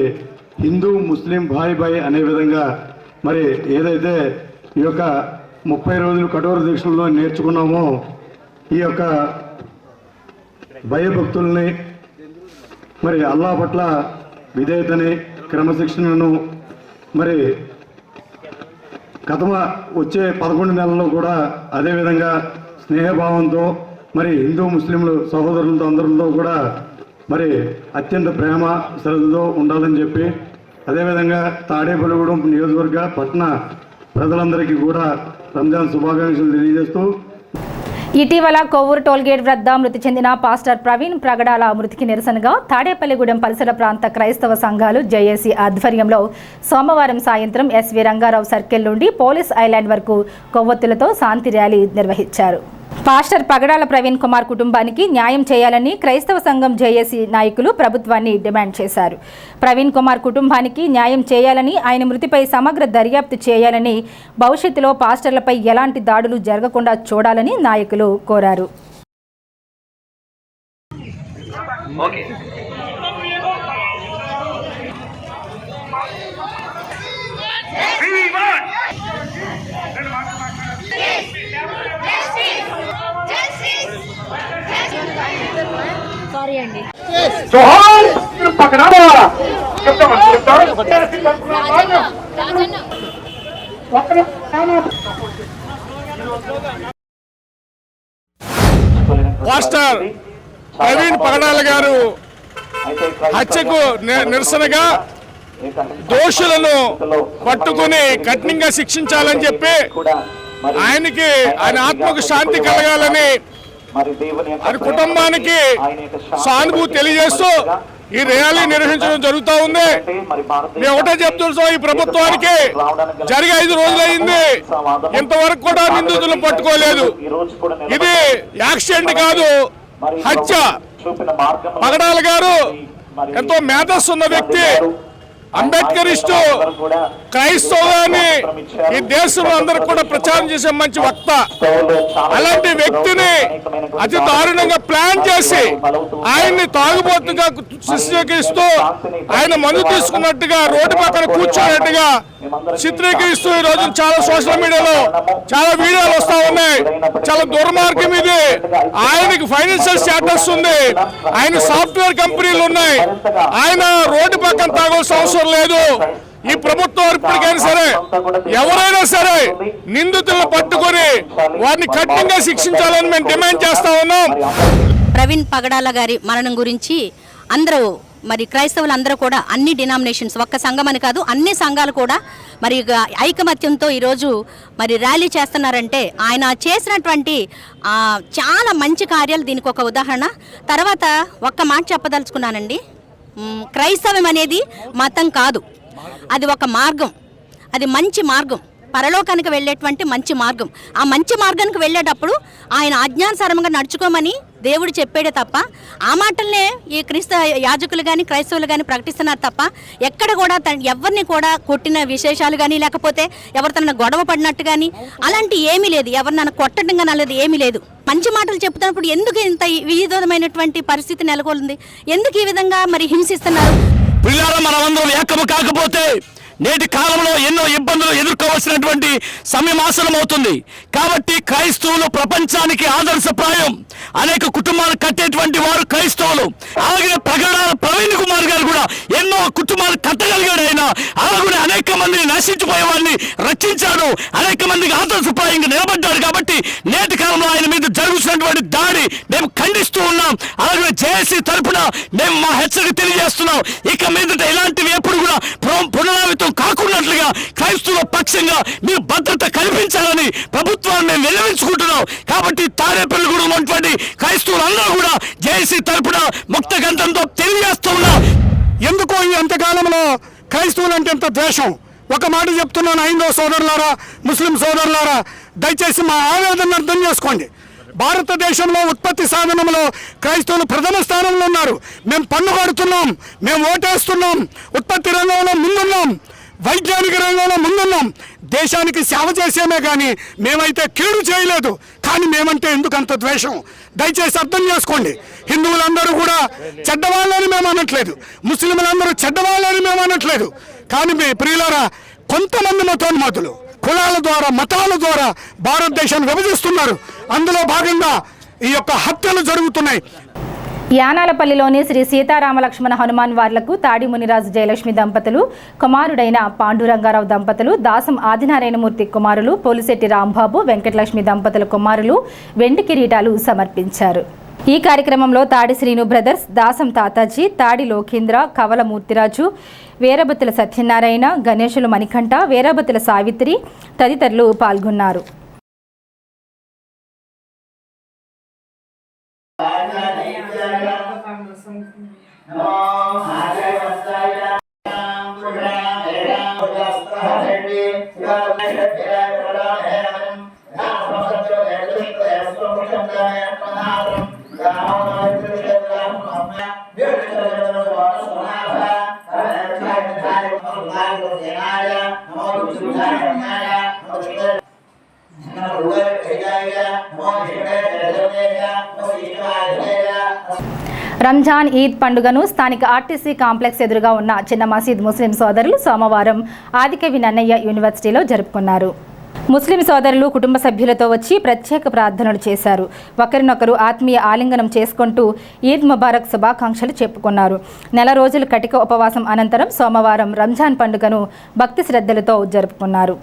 హిందూ ముస్లిం భాయ్ అనే విధంగా మరి ఏదైతే ఈ యొక్క 30 రోజులు కఠోర దీక్షల్లో నేర్చుకున్నామో ఈ యొక్క భయభక్తుల్ని మరి అల్లా పట్ల విధేయతని క్రమశిక్షణను మరి వచ్చే 11 నెలల్లో కూడా అదేవిధంగా స్నేహభావంతో మరి హిందూ ముస్లింలు సహోదరులతో అందరితో కూడా మరి అత్యంత ప్రేమ శ్రద్ధతో ఉండాలని చెప్పి అదేవిధంగా తాడేపల్లిగూడెం నియోజకవర్గ పట్టణ ప్రజలందరికీ కూడా రంజాన్ శుభాకాంక్షలు తెలియజేస్తూ ఇటీవల కొవ్వూరు టోల్గేట్ వద్ద మృతి చెందిన పాస్టర్ ప్రవీణ్ ప్రగడాల మృతికి నిరసనగా తాడేపల్లిగూడెం పరిసర ప్రాంత క్రైస్తవ సంఘాలు జేఏసీ ఆధ్వర్యంలో సోమవారం సాయంత్రం ఎస్వి రంగారావు సర్కిల్ నుండి పోలీస్ ఐలాండ్ వరకు కొవ్వొత్తులతో శాంతి ర్యాలీ నిర్వహించారు. పాస్టర్ పగడాల ప్రవీణ్ కుమార్ కుటుంబానికి న్యాయం చేయాలని క్రైస్తవ సంఘం జేఏసీ నాయకులు ప్రభుత్వాన్ని డిమాండ్ చేశారు. ప్రవీణ్ కుమార్ కుటుంబానికి న్యాయం చేయాలని, ఆయన మృతిపై సమగ్ర దర్యాప్తు చేయాలని, భవిష్యత్తులో పాస్టర్లపై ఎలాంటి దాడులు జరగకుండా చూడాలని నాయకులు కోరారు. పాస్టర్ ప్రవీణ్ పగడాల గారు హత్యకు నిరసనగా దోషులను పట్టుకుని కఠినంగా శిక్షించాలని చెప్పి ఆయన ఆత్మకు శాంతి కలగాలని ఆయన కుటుంబానికి సానుభూతి తెలియజేస్తూ ఈ ర్యాలీ నిర్వహించడం జరుగుతూ ఉంది. మేము ఒకటే చెప్తున్నాం, ఈ ప్రభుత్వానికి జరిగి 5 రోజులైంది, ఇంతవరకు కూడా నిందితులను పట్టుకోలేదు. ఇది యాక్సిడెంట్ కాదు, హత్య. పగడాల గారు ఎంతో మేధస్సు ఉన్న వ్యక్తి, అంబేద్కరిస్టు, క్రైస్తవాన్ని ఈ దేశంలో అందరికి కూడా ప్రచారం చేసే మంచి వక్త. అలాంటి వ్యక్తిని అతి దారుణంగా ప్లాన్ చేసి ఆయన్ని తాగుబోతుగా చిత్రీకరిస్తూ, ఆయన మందు తీసుకున్నట్టుగా రోడ్డు పక్కన కూర్చోనట్టుగా చిత్రీకరిస్తూ ఈ రోజు చాలా సోషల్ మీడియాలో చాలా వీడియోలు వస్తా ఉన్నాయి. చాలా దుర్మార్గం ఇది. ఆయనకి ఫైనాన్షియల్ స్టేటస్ ఉంది, ఆయన సాఫ్ట్వేర్ కంపెనీలు ఉన్నాయి, ఆయన రోడ్డు పక్కన తాగాల్సిన అవసరం లేదు. ఈ ప్రభుత్వం ఇప్పటికైనా సరే ఎవరైనా సరే నిందితులను పట్టుకొని వారిని కఠినంగా శిక్షించాలని మేము డిమాండ్ చేస్తా ఉన్నాం. ప్రవీణ్ పగడాల గారి మరణం గురించి అందరూ మరి క్రైస్తవులందరూ కూడా అన్ని డినామినేషన్స్, ఒక్క సంఘం అని కాదు అన్ని సంఘాలు కూడా మరి ఐకమత్యంతో ఈరోజు మరి ర్యాలీ చేస్తున్నారంటే ఆయన చేసినటువంటి చాలా మంచి కార్యాలు దీనికి ఒక ఉదాహరణ. తర్వాత ఒక్క మాట చెప్పదలుచుకున్నానండి, క్రైస్తవం అనేది మతం కాదు, అది ఒక మార్గం, అది మంచి మార్గం, పరలోకానికి వెళ్ళేటువంటి మంచి మార్గం. ఆ మంచి మార్గానికి వెళ్ళేటప్పుడు ఆయన ఆజ్ఞానుసారంగా నడుచుకోమని దేవుడు చెప్పాడే తప్ప ఆ మాటలనే ఈ యాజకులు కానీ క్రైస్తవులు కానీ ప్రకటిస్తున్నారు తప్ప ఎక్కడ కూడా ఎవరిని కూడా కొట్టిన విశేషాలు కానీ లేకపోతే ఎవరితో గొడవ పడినట్టు కానీ అలాంటి ఏమీ లేదు, ఎవరినైనా కొట్టడం కానీ అనేది ఏమీ లేదు. మంచి మాటలు చెప్తున్నప్పుడు ఎందుకు ఇంత విధమైనటువంటి పరిస్థితి నెలకొంది, ఎందుకు ఈ విధంగా మరి హింసిస్తున్నారు? మనమందరం ఏకము కాకపోతే నేటి కాలంలో ఎన్నో ఇబ్బందులు ఎదుర్కోవాల్సినటువంటి సమయం ఆసనం అవుతుంది. కాబట్టి క్రైస్తవులు ప్రపంచానికి ఆదర్శప్రాయం. అనేక కుటుంబాలు కట్టేటువంటి వారు క్రైస్తవులు. అలాగే ప్రవీణ్ కుమార్ గారు కూడా ఎన్నో కుటుంబాలు కట్టగలిగాడు. ఆయన అలాగే అనేక మందిని నశించిపోయే వారిని రక్షించాడు, అనేక మందికి ఆదర్శప్రాయంగా నిలబడ్డాడు. కాబట్టి నేటి కాలంలో ఆయన మీద జరుగుతున్నటువంటి దాడి మేము ఖండిస్తూ ఉన్నాం. అలాగే జేఏసీ తరఫున మేము మా హెచ్చరిక తెలియజేస్తున్నాం. ఇక మీదట ఇలాంటివి ఎప్పుడు కూడా పునరావృతం కాకున్నట్లుగా క్రైస్తవుల పక్షంగా మీరు భద్రత కల్పించాలని ప్రభుత్వాన్ని మేము విన్నవించుకుంటున్నాం. కాబట్టి తాడేపల్లిగూడెంలో ఉన్నటువంటి క్రైస్తవులందరూ కూడా జేఏసీ తరపున ముక్త గంధంతో తెలియజేస్తూ ఉన్నాం. ఎందుకో ఈ అంత్యకాలంలో క్రైస్తవులు అంటే ఎంత ద్వేషం. ఒక మాట చెప్తున్నాను, హైందవ సోదరులారా, ముస్లిం సోదరులారా, దయచేసి మా ఆవేదన అర్థం చేసుకోండి. భారతదేశంలో ఉత్పత్తి సాధనంలో క్రైస్తవులు ప్రథమ స్థానంలో ఉన్నారు. మేము పన్ను కడుతున్నాం, మేము ఓటేస్తున్నాం, ఉత్పత్తి రంగంలో ముందున్నాం, వైజ్ఞానిక రంగంలో ముందున్నాం, దేశానికి సేవ చేసేమే కానీ మేమైతే కీడు చేయలేదు. కానీ మేమంటే ఎందుకు అంత ద్వేషం? దయచేసి అర్థం చేసుకోండి. హిందువులందరూ కూడా చెడ్డవాళ్ళని మేము అనట్లేదు, ముస్లింలందరూ చెడ్డవాళ్ళని మేము అనట్లేదు. కానీ మీ ప్రియులారా, కొంతమంది మతోన్మాదులు కులాల ద్వారా మతాల ద్వారా భారతదేశాన్ని విభజిస్తున్నారు. అందులో భాగంగా ఈ యొక్క హత్యలు జరుగుతున్నాయి. యానాలపల్లిలోని శ్రీ సీతారామలక్ష్మణ హనుమాన్ వార్లకు తాడి మునిరాజు జయలక్ష్మి దంపతులు కుమారుడైన పాండురంగారావు దంపతులు, దాసం ఆదినారాయణమూర్తి కుమారులు పోలిశెట్టి రాంబాబు వెంకటలక్ష్మి దంపతుల కుమారులు వెండి కిరీటాలు సమర్పించారు. ఈ కార్యక్రమంలో తాడి శ్రీను బ్రదర్స్, దాసం తాతాజీ, తాడి లోకేంద్ర, కవల మూర్తిరాజు, వీరబత్తుల సత్యనారాయణ, గణేశులు మణికంఠ, వీరబత్తుల సావిత్రి తదితరులు పాల్గొన్నారు. రంజాన్ ఈద్ పండుగను స్థానిక ఆర్టీసీ కాంప్లెక్స్ ఎదురుగా ఉన్న చిన్న మసీద్ ముస్లిం సోదరులు సోమవారం ఆదికవి నన్నయ్య యూనివర్సిటీలో జరుపుకున్నారు. ముస్లిం సోదరులు కుటుంబ సభ్యులతో వచ్చి ప్రత్యేక ప్రార్థనలు చేశారు. ఒకరినొకరు ఆత్మీయ ఆలింగనం చేసుకుంటూ ఈద్ ముబారక్ శుభాకాంక్షలు చెప్పుకున్నారు. నెల రోజుల కటిక ఉపవాసం అనంతరం సోమవారం రంజాన్ పండుగను భక్తి శ్రద్ధలతో జరుపుకున్నారు.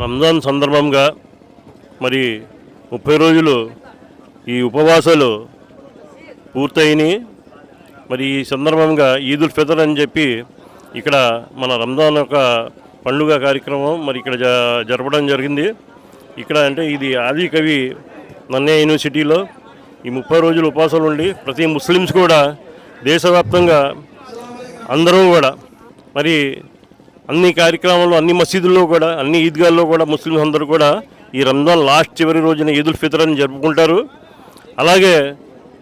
రంజాన్ సందర్భంగా మరి 30 రోజులు ఈ ఉపవాసాలు పూర్తయినాయి. మరి ఈ సందర్భంగా ఈదుల్ ఫితర్ అని చెప్పి ఇక్కడ మన రంజాన్ యొక్క పండుగ కార్యక్రమం మరి ఇక్కడ జరపడం జరిగింది. ఇక్కడ అంటే ఇది ఆదికవి నన్నయ్య యూనివర్సిటీలో ఈ 30 రోజులు ఉపవాసాలు ఉండి ప్రతి ముస్లిమ్స్ కూడా దేశవ్యాప్తంగా అందరూ కూడా మరి అన్ని కార్యక్రమాల్లో అన్ని మసీదుల్లో కూడా అన్ని ఈద్గాల్లో కూడా ముస్లిమ్స్ అందరూ కూడా ఈ రంజాన్ లాస్ట్ చివరి రోజున ఈదుల్ ఫితర్ అని జరుపుకుంటారు. అలాగే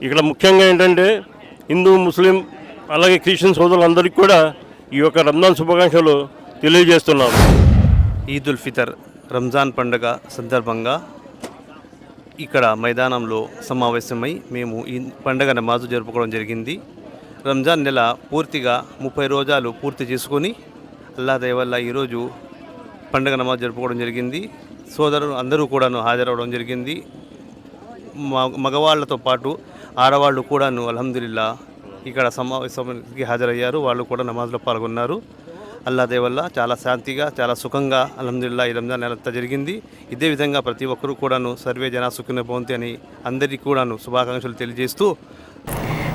ఇక్కడ ముఖ్యంగా ఏంటంటే హిందూ ముస్లిం అలాగే క్రిస్టియన్ సోదరులందరికీ కూడా ఈ యొక్క రంజాన్ శుభాకాంక్షలు తెలియజేస్తున్నాం. ఈదుల్ ఫితర్ రంజాన్ పండుగ సందర్భంగా ఇక్కడ మైదానంలో సమావేశమై మేము ఈ పండగ నమాజు జరుపుకోవడం జరిగింది. రంజాన్ నెల పూర్తిగా 30 రోజాలు పూర్తి చేసుకొని అల్లా దయ వల్ల ఈరోజు పండగ నమాజు జరుపుకోవడం జరిగింది. సోదరులు అందరూ కూడాను హాజరవడం జరిగింది. మగవాళ్లతో పాటు ఆడవాళ్ళు కూడాను అల్హమ్దులిల్లా ఇక్కడ సమావేశానికి హాజరయ్యారు. వాళ్ళు కూడా నమాజ్లో పాల్గొన్నారు. అల్లా దయ వల్ల చాలా శాంతిగా చాలా సుఖంగా అల్హమ్దులిల్లా ఈ రంజాన్ నెల అంతా జరిగింది. ఇదే విధంగా ప్రతి ఒక్కరూ కూడాను సర్వే జనా సుఖినో భవంతు అని అందరికీ కూడాను శుభాకాంక్షలు తెలియజేస్తూ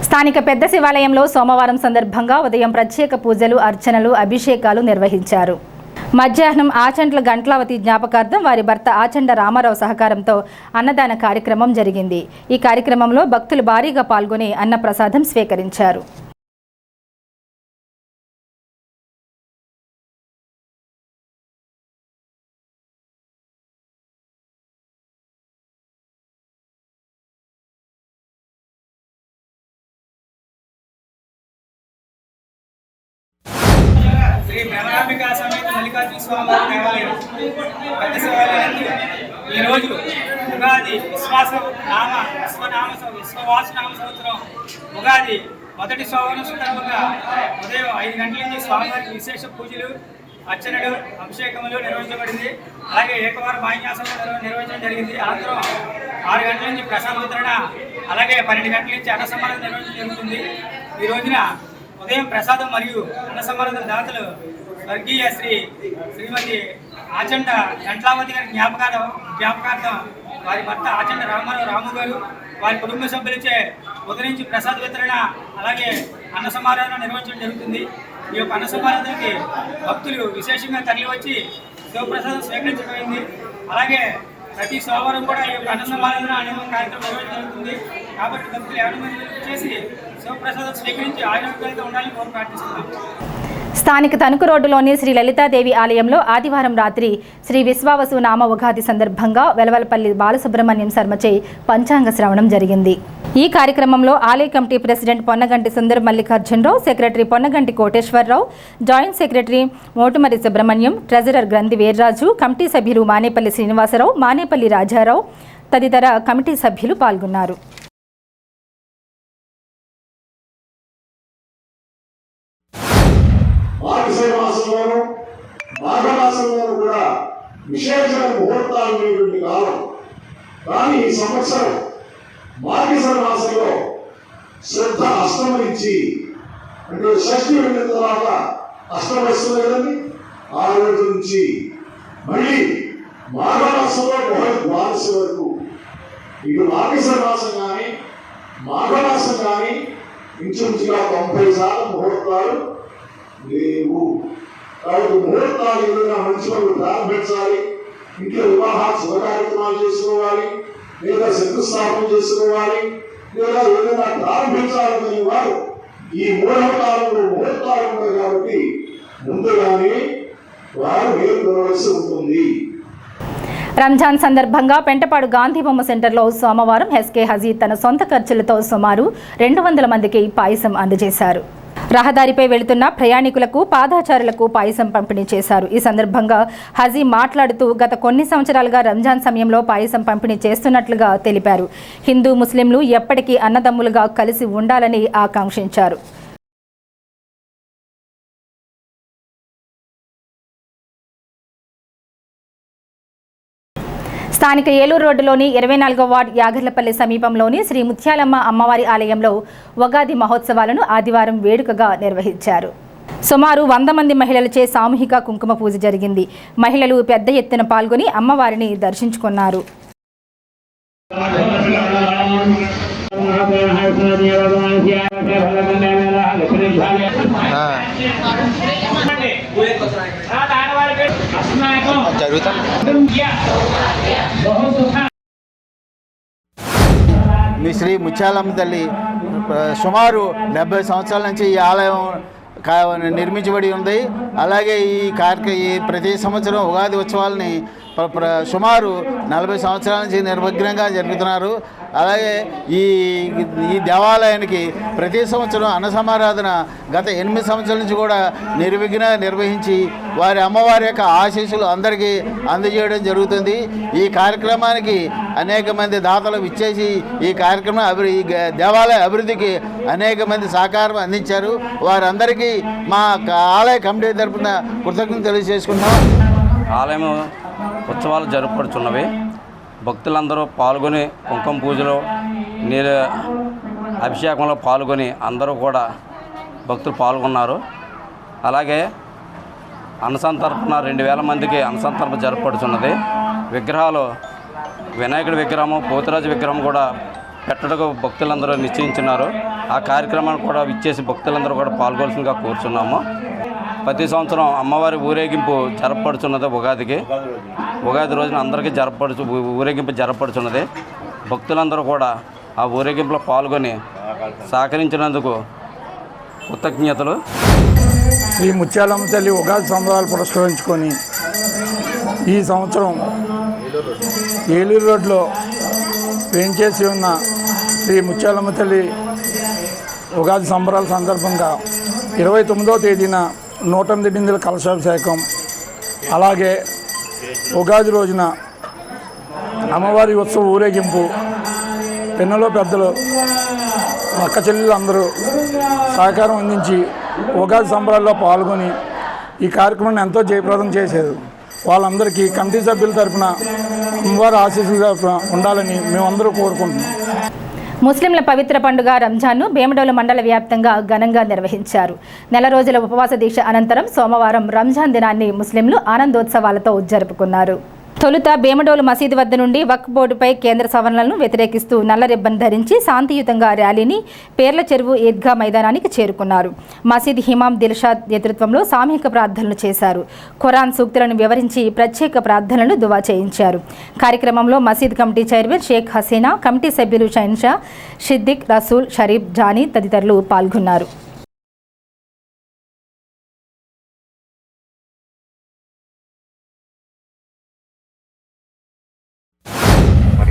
స్థానిక పెద్ద శివాలయంలో సోమవారం సందర్భంగా ఉదయం ప్రత్యేక పూజలు, అర్చనలు, అభిషేకాలు నిర్వహించారు. మధ్యాహ్నం ఆచండ్ల గంట్లావతి జ్ఞాపకార్థం వారి భర్త ఆచండ రామారావు సహకారంతో అన్నదాన కార్యక్రమం జరిగింది. ఈ కార్యక్రమంలో భక్తులు భారీగా పాల్గొని అన్నప్రసాదం స్వీకరించారు. శ్రీ మేమరాంబికా సమేత మల్లికార్జున స్వామి వారి దేవాలయం పెద్ద శివాలయానికి ఈరోజు ఉగాది విశ్వవాసు నామ సంవత్సరం ఉగాది మొదటి సోమవారం సందర్భంగా ఉదయం 5 గంటల నుంచి స్వామివారికి విశేష పూజలు, అర్చనలు, అభిషేకములు నిర్వహించబడింది. అలాగే ఏకవార మాన్యాసం నిర్వహించడం జరిగింది. అనంతరం 6 గంటల నుంచి ప్రసాద వితరణ, అలాగే 12 గంటల నుంచి అన్న సమారాధన నిర్వహించడం జరుగుతుంది. ఈ రోజున ఉదయం ప్రసాదం మరియు అన్న సమారాధన దాతలు స్వర్గీయ శ్రీమతి ఆచండ గంట్లావతి గారి జ్ఞాపకార్థం వారి భర్త ఆచండ రాము గారు వారి కుటుంబ సభ్యులచే ఉదయం నుంచి ప్రసాద వితరణ, అలాగే అన్న సమారాధన నిర్వహించడం జరుగుతుంది. ఈ యొక్క అన్న సమారాధనకి భక్తులు విశేషంగా తరలివచ్చి శివప్రసాదం స్వీకరించబడింది. అలాగే ప్రతి సోమవారం కూడా ఈ యొక్క అన్న సమారాధన అనే కార్యక్రమం నిర్వహించడం జరుగుతుంది. కాబట్టి భక్తులు 50 మంది చేసి శివప్రసాదం స్వీకరించి ఆయుర్వేదంతో ఉండాలని కోరి ప్రార్థిస్తున్నాం. స్థానిక తణుకు రోడ్డులోని శ్రీ లలితాదేవి ఆలయంలో ఆదివారం రాత్రి శ్రీ విశ్వావసు నామ ఉగాది సందర్భంగా వెలవలపల్లి బాలసుబ్రహ్మణ్యం శర్మచే పంచాంగ శ్రవణం జరిగింది. ఈ కార్యక్రమంలో ఆలయ committee president Ponnaganti Sundara Mallikarjunarao, secretary Ponnaganti Koteswararao, joint secretary Motumari Subrahmanyam, treasurer Granthi Veerraju, committee సభ్యులు మానేపల్లి శ్రీనివాసరావు, మానేపల్లి రాజారావు తదితర కమిటీ సభ్యులు పాల్గొన్నారు. మాఘమాసంలోనూ కూడా విశేషమైన ముహూర్తాలు ఉండేటువంటి కాలం. కానీ ఈ సంవత్సరం మార్గశిర మాసంలో శ్రద్ధ అష్టమించి, అంటే షష్ఠి వెళ్ళిన తర్వాత అష్టమి వస్తుంది కదండి, ఆ రోజు నుంచి మళ్ళీ మాఘమాసంలో ద్వాదశి వరకు ఇటు మార్గశిర మాసం కానీ మాఘమాసం కానీ ఇంచుమించుగా 90% ముహూర్తాలు లేవు. కాబట్టి ముహూర్తాలు ఏదైనా మంచి పనులు ప్రారంభించాలి, ఇంట్లో వివాహ శుభ కార్యక్రమాలు చేసుకోవాలి, లేదా శంకుస్థాపన చేసుకోవాలి, లేదా ఏదైనా ప్రారంభించాలనే వారు ఈ మూఢకాలంలో ముహూర్తాలు ఉన్నాయి కాబట్టి ముందుగానే వారు మేల్కొనవలసి ఉంటుంది. రంజాన్ సందర్భంగా పెంటపాడు గాంధీ బొమ్మ సెంటర్లో సోమవారం ఎస్కే హజీ తన సొంత ఖర్చులతో సుమారు 200 మందికి పాయసం అందజేశారు. రహదారిపై వెళుతున్న ప్రయాణికులకు, పాదాచారులకు పాయసం పంపిణీ చేశారు. ఈ సందర్భంగా హజీ మాట్లాడుతూ గత కొన్ని సంవత్సరాలుగా రంజాన్ సమయంలో పాయసం పంపిణీ చేస్తున్నట్లుగా తెలిపారు. హిందూ ముస్లింలు ఎప్పటికీ అన్నదమ్ములుగా కలిసి ఉండాలని ఆకాంక్షించారు. స్థానిక ఏలూరు రోడ్డులోని 24వ వార్డు యాగర్లపల్లి సమీపంలోని శ్రీ ముత్యాలమ్మ అమ్మవారి ఆలయంలో ఉగాది మహోత్సవాలను ఆదివారం వేడుకగా నిర్వహించారు. సుమారు 100 మంది మహిళలచే సామూహిక కుంకుమ పూజ జరిగింది. మహిళలు పెద్ద ఎత్తున పాల్గొని అమ్మవారిని దర్శించుకున్నారు. మీ శ్రీ ముత్యాలమ్మ తల్లి సుమారు 70 సంవత్సరాల నుంచి ఈ ఆలయం నిర్మించబడి ఉంది. అలాగే ఈ ప్రతి సంవత్సరం ఉగాది ఉత్సవాలని సుమారు 40 సంవత్సరాల నుంచి నిర్విఘ్నంగా జరుపుతున్నారు. అలాగే ఈ దేవాలయానికి ప్రతి సంవత్సరం అన్న సమారాధన గత 8 సంవత్సరాల నుంచి కూడా నిర్విఘ్నంగా నిర్వహించి వారి అమ్మవారి యొక్క ఆశీస్సులు అందరికీ అందజేయడం జరుగుతుంది. ఈ కార్యక్రమానికి అనేక మంది దాతలు విచ్చేసి ఈ కార్యక్రమం ఈ దేవాలయ అభివృద్ధికి అనేక మంది సహకారం అందించారు. వారందరికీ మా ఆలయ కమిటీ తరపున కృతజ్ఞతలు తెలియజేసుకుంటున్నాం. ఆలయం ఉత్సవాలు జరుపుకుంటున్నవి. భక్తులందరూ పాల్గొని కుంకుమ పూజలో నీరు అభిషేకంలో పాల్గొని అందరూ కూడా భక్తులు పాల్గొన్నారు. అలాగే అన్నసంతర్పణ 2000 మందికి అన్నసంతర్పణ జరుపుకుంటున్నది. విగ్రహాలు వినాయకుడి విగ్రహము పోతురాజు విగ్రహం కూడా పెట్టడానికి భక్తులందరూ నిశ్చయించున్నారు. ఆ కార్యక్రమాన్ని కూడా ఇచ్చేసి భక్తులందరూ కూడా పాల్గొల్సిందిగా కోరుచున్నాము. ప్రతి సంవత్సరం అమ్మవారి ఊరేగింపు జరపడుచున్నది. ఉగాది రోజున అందరికీ ఊరేగింపు జరపడుచున్నది. భక్తులందరూ కూడా ఆ ఊరేగింపులో పాల్గొని సహకరించినందుకు కృతజ్ఞతలు. శ్రీ ముత్యాలమ్మ తల్లి ఉగాది సంబరాలు పురస్కరించుకొని ఈ సంవత్సరం ఏలూరు రోడ్లో వేంచేసి ఉన్న శ్రీ ముత్యాలమ్మ తల్లి ఉగాది సంబరాల సందర్భంగా 29వ తేదీన 108 బిందెల కలశాభిషేకం, అలాగే ఉగాది రోజున అమ్మవారి ఉత్సవ ఊరేగింపు, పిన్నలో పెద్దలు అక్క చెల్లెలు అందరూ సహకారం అందించి ఉగాది సంబరాల్లో పాల్గొని ఈ కార్యక్రమాన్ని ఎంతో జయప్రదం చేశారు. వాళ్ళందరికీ కమిటీ సభ్యుల తరఫున అమ్మవారి ఆశీస్సులుగా ఉండాలని మేమందరూ కోరుకుంటున్నాం. ముస్లింల పవిత్ర పండుగ రంజాన్ను భీమడోలు మండల వ్యాప్తంగా ఘనంగా నిర్వహించారు. నెల రోజుల ఉపవాస దీక్ష అనంతరం సోమవారం రంజాన్ దినాన్ని ముస్లింలు ఆనందోత్సవాలతో జరుపుకున్నారు. తొలుత భీమడోలు మసీదు వద్ద నుండి వక్ఫ్ బోర్డుపై కేంద్ర సవరణలను వ్యతిరేకిస్తూ నల్ల రిబ్బన్ ధరించి శాంతియుతంగా ర్యాలీని పేర్ల చెరువు ఈద్గా మైదానానికి చేరుకున్నారు. మసీద్ హిమాం దిల్షాద్ నేతృత్వంలో సామూహిక ప్రార్థనలు చేశారు. ఖురాన్ సూక్తులను వివరించి ప్రత్యేక ప్రార్థనలు దువా చేయించారు. కార్యక్రమంలో మసీద్ committee chairman Shaik Haseena, committee సభ్యులు షైన్షా, షిద్దిక్, రసూల్, షరీఫ్, జానీ తదితరులు పాల్గొన్నారు.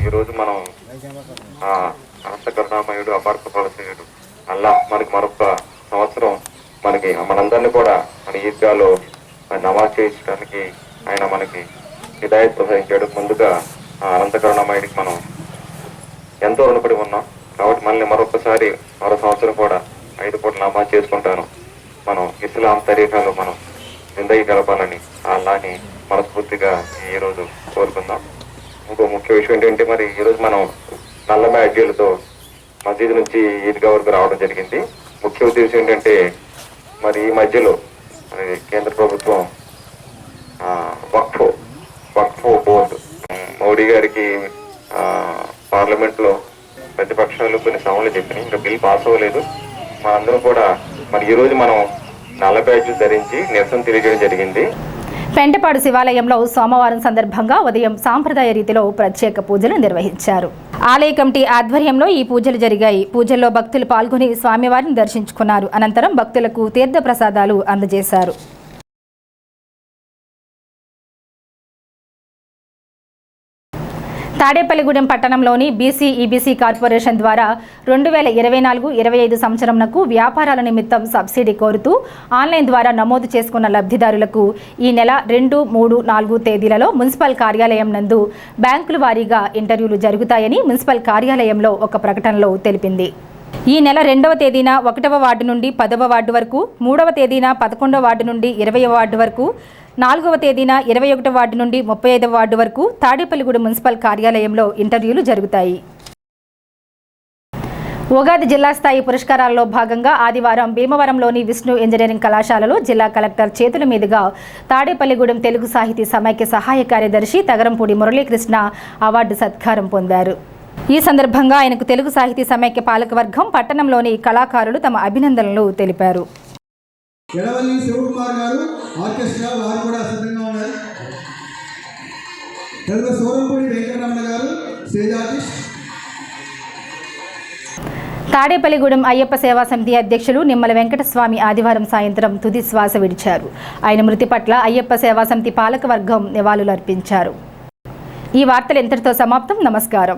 ఈరోజు మనం అనంత కరుణామయుడు అపార్థ ఫలసేయుడు అల్లా మనకి మరొక సంవత్సరం మనందరినీ కూడా మన ఈద్గాలో నమాజ్ చేయించడానికి ఆయన మనకి హిదాయత్ ప్రసాదించాడు. ముందుగా అనంత కరుణామయుడికి మనం ఎంతో రుణపడి ఉన్నాం. కాబట్టి మళ్ళీ మరొకసారి మరో సంవత్సరం కూడా 5 పూటలు నమాజ్ చేసుకుంటాను మనం ఇస్లాం తరీఖాలో మనం జిందగీ గడపాలని అల్లాని మనస్ఫూర్తిగా ఈరోజు కోరుకుందాం. ఇంకో ముఖ్య విషయం ఏంటంటే మరి ఈరోజు మనం నల్ల బ్యాడ్జీలతో మసీదు నుంచి ఈద్గా వరకు రావడం జరిగింది. ముఖ్య ఉద్దేశం ఏంటంటే మరి ఈ మధ్యలో మరి కేంద్ర ప్రభుత్వం వక్ఫ్ బోర్డు మోడీ గారికి పార్లమెంట్లో ప్రతిపక్షాలు కొన్ని సవాళ్ళు చెప్పినాయి. ఇంకా బిల్ పాస్ అవ్వలేదు. మనందరం కూడా మరి ఈరోజు మనం నల్ల బ్యాడ్జీలు ధరించి నిరసన తెలియజేయడం జరిగింది. పెంటపాడు శివాలయంలో సోమవారం సందర్భంగా ఉదయం సాంప్రదాయ రీతిలో ప్రత్యేక పూజలు నిర్వహించారు. ఆలయ కమిటీ ఆధ్వర్యంలో ఈ పూజలు జరిగాయి. పూజల్లో భక్తులు పాల్గొని స్వామివారిని దర్శించుకున్నారు. అనంతరం భక్తులకు తీర్థ ప్రసాదాలు అందజేశారు. తాడేపల్లిగూడెం పట్టణంలోని బీసీ ఈబీసీ కార్పొరేషన్ ద్వారా 2024-25 సంవత్సరంకు వ్యాపారాల నిమిత్తం సబ్సిడీ కోరుతూ ఆన్లైన్ ద్వారా నమోదు చేసుకున్న లబ్ధిదారులకు ఈ నెల 2, 3, 4 తేదీలలో మున్సిపల్ కార్యాలయం నందు బ్యాంకుల వారీగా ఇంటర్వ్యూలు జరుగుతాయని మున్సిపల్ కార్యాలయంలో ఒక ప్రకటనలో తెలిపింది. ఈ నెల 2వ తేదీన 1వ వార్డు నుండి 10వ వార్డు వరకు, 3వ తేదీన 11వ వార్డు నుండి 20వ వార్డు వరకు, 4వ తేదీన 21వ వార్డు నుండి 35వ వార్డు వరకు తాడేపల్లిగూడెం మున్సిపల్ కార్యాలయంలో ఇంటర్వ్యూలు జరుగుతాయి. ఉగాది జిల్లా స్థాయి పురస్కారాల్లో భాగంగా ఆదివారం భీమవరంలోని విష్ణు ఇంజనీరింగ్ కళాశాలలో జిల్లా కలెక్టర్ చేతుల మీదుగా తాడేపల్లిగూడెం తెలుగు సాహితీ సమైక్య సహాయ కార్యదర్శి తగరంపూడి మురళీకృష్ణ అవార్డు సత్కారం పొందారు. ఈ సందర్భంగా ఆయనకు తెలుగు సాహితీ సమైక్య పాలకవర్గం, పట్టణంలోని కళాకారులు తమ అభినందనలు తెలిపారు. ఎడవల్లి శివకుమార్ గారు ఆర్కెస్ట్రా వారు కూడా సిద్ధంగా ఉన్నారు. తెలుగు సోరంపూడి వెంకటరమణ గారు స్టేజ్ ఆర్టిస్ట్. తాడేపల్లిగూడెం అయ్యప్ప సేవా సమితి అధ్యక్షులు నిమ్మల వెంకటస్వామి ఆదివారం సాయంత్రం తుది శ్వాస విడిచారు. ఆయన మృతి పట్ల అయ్యప్ప సేవా సమితి పాలకవర్గం నివాళులు అర్పించారు. ఈ వార్తలు ఎంతటితో సమాప్తం. నమస్కారం.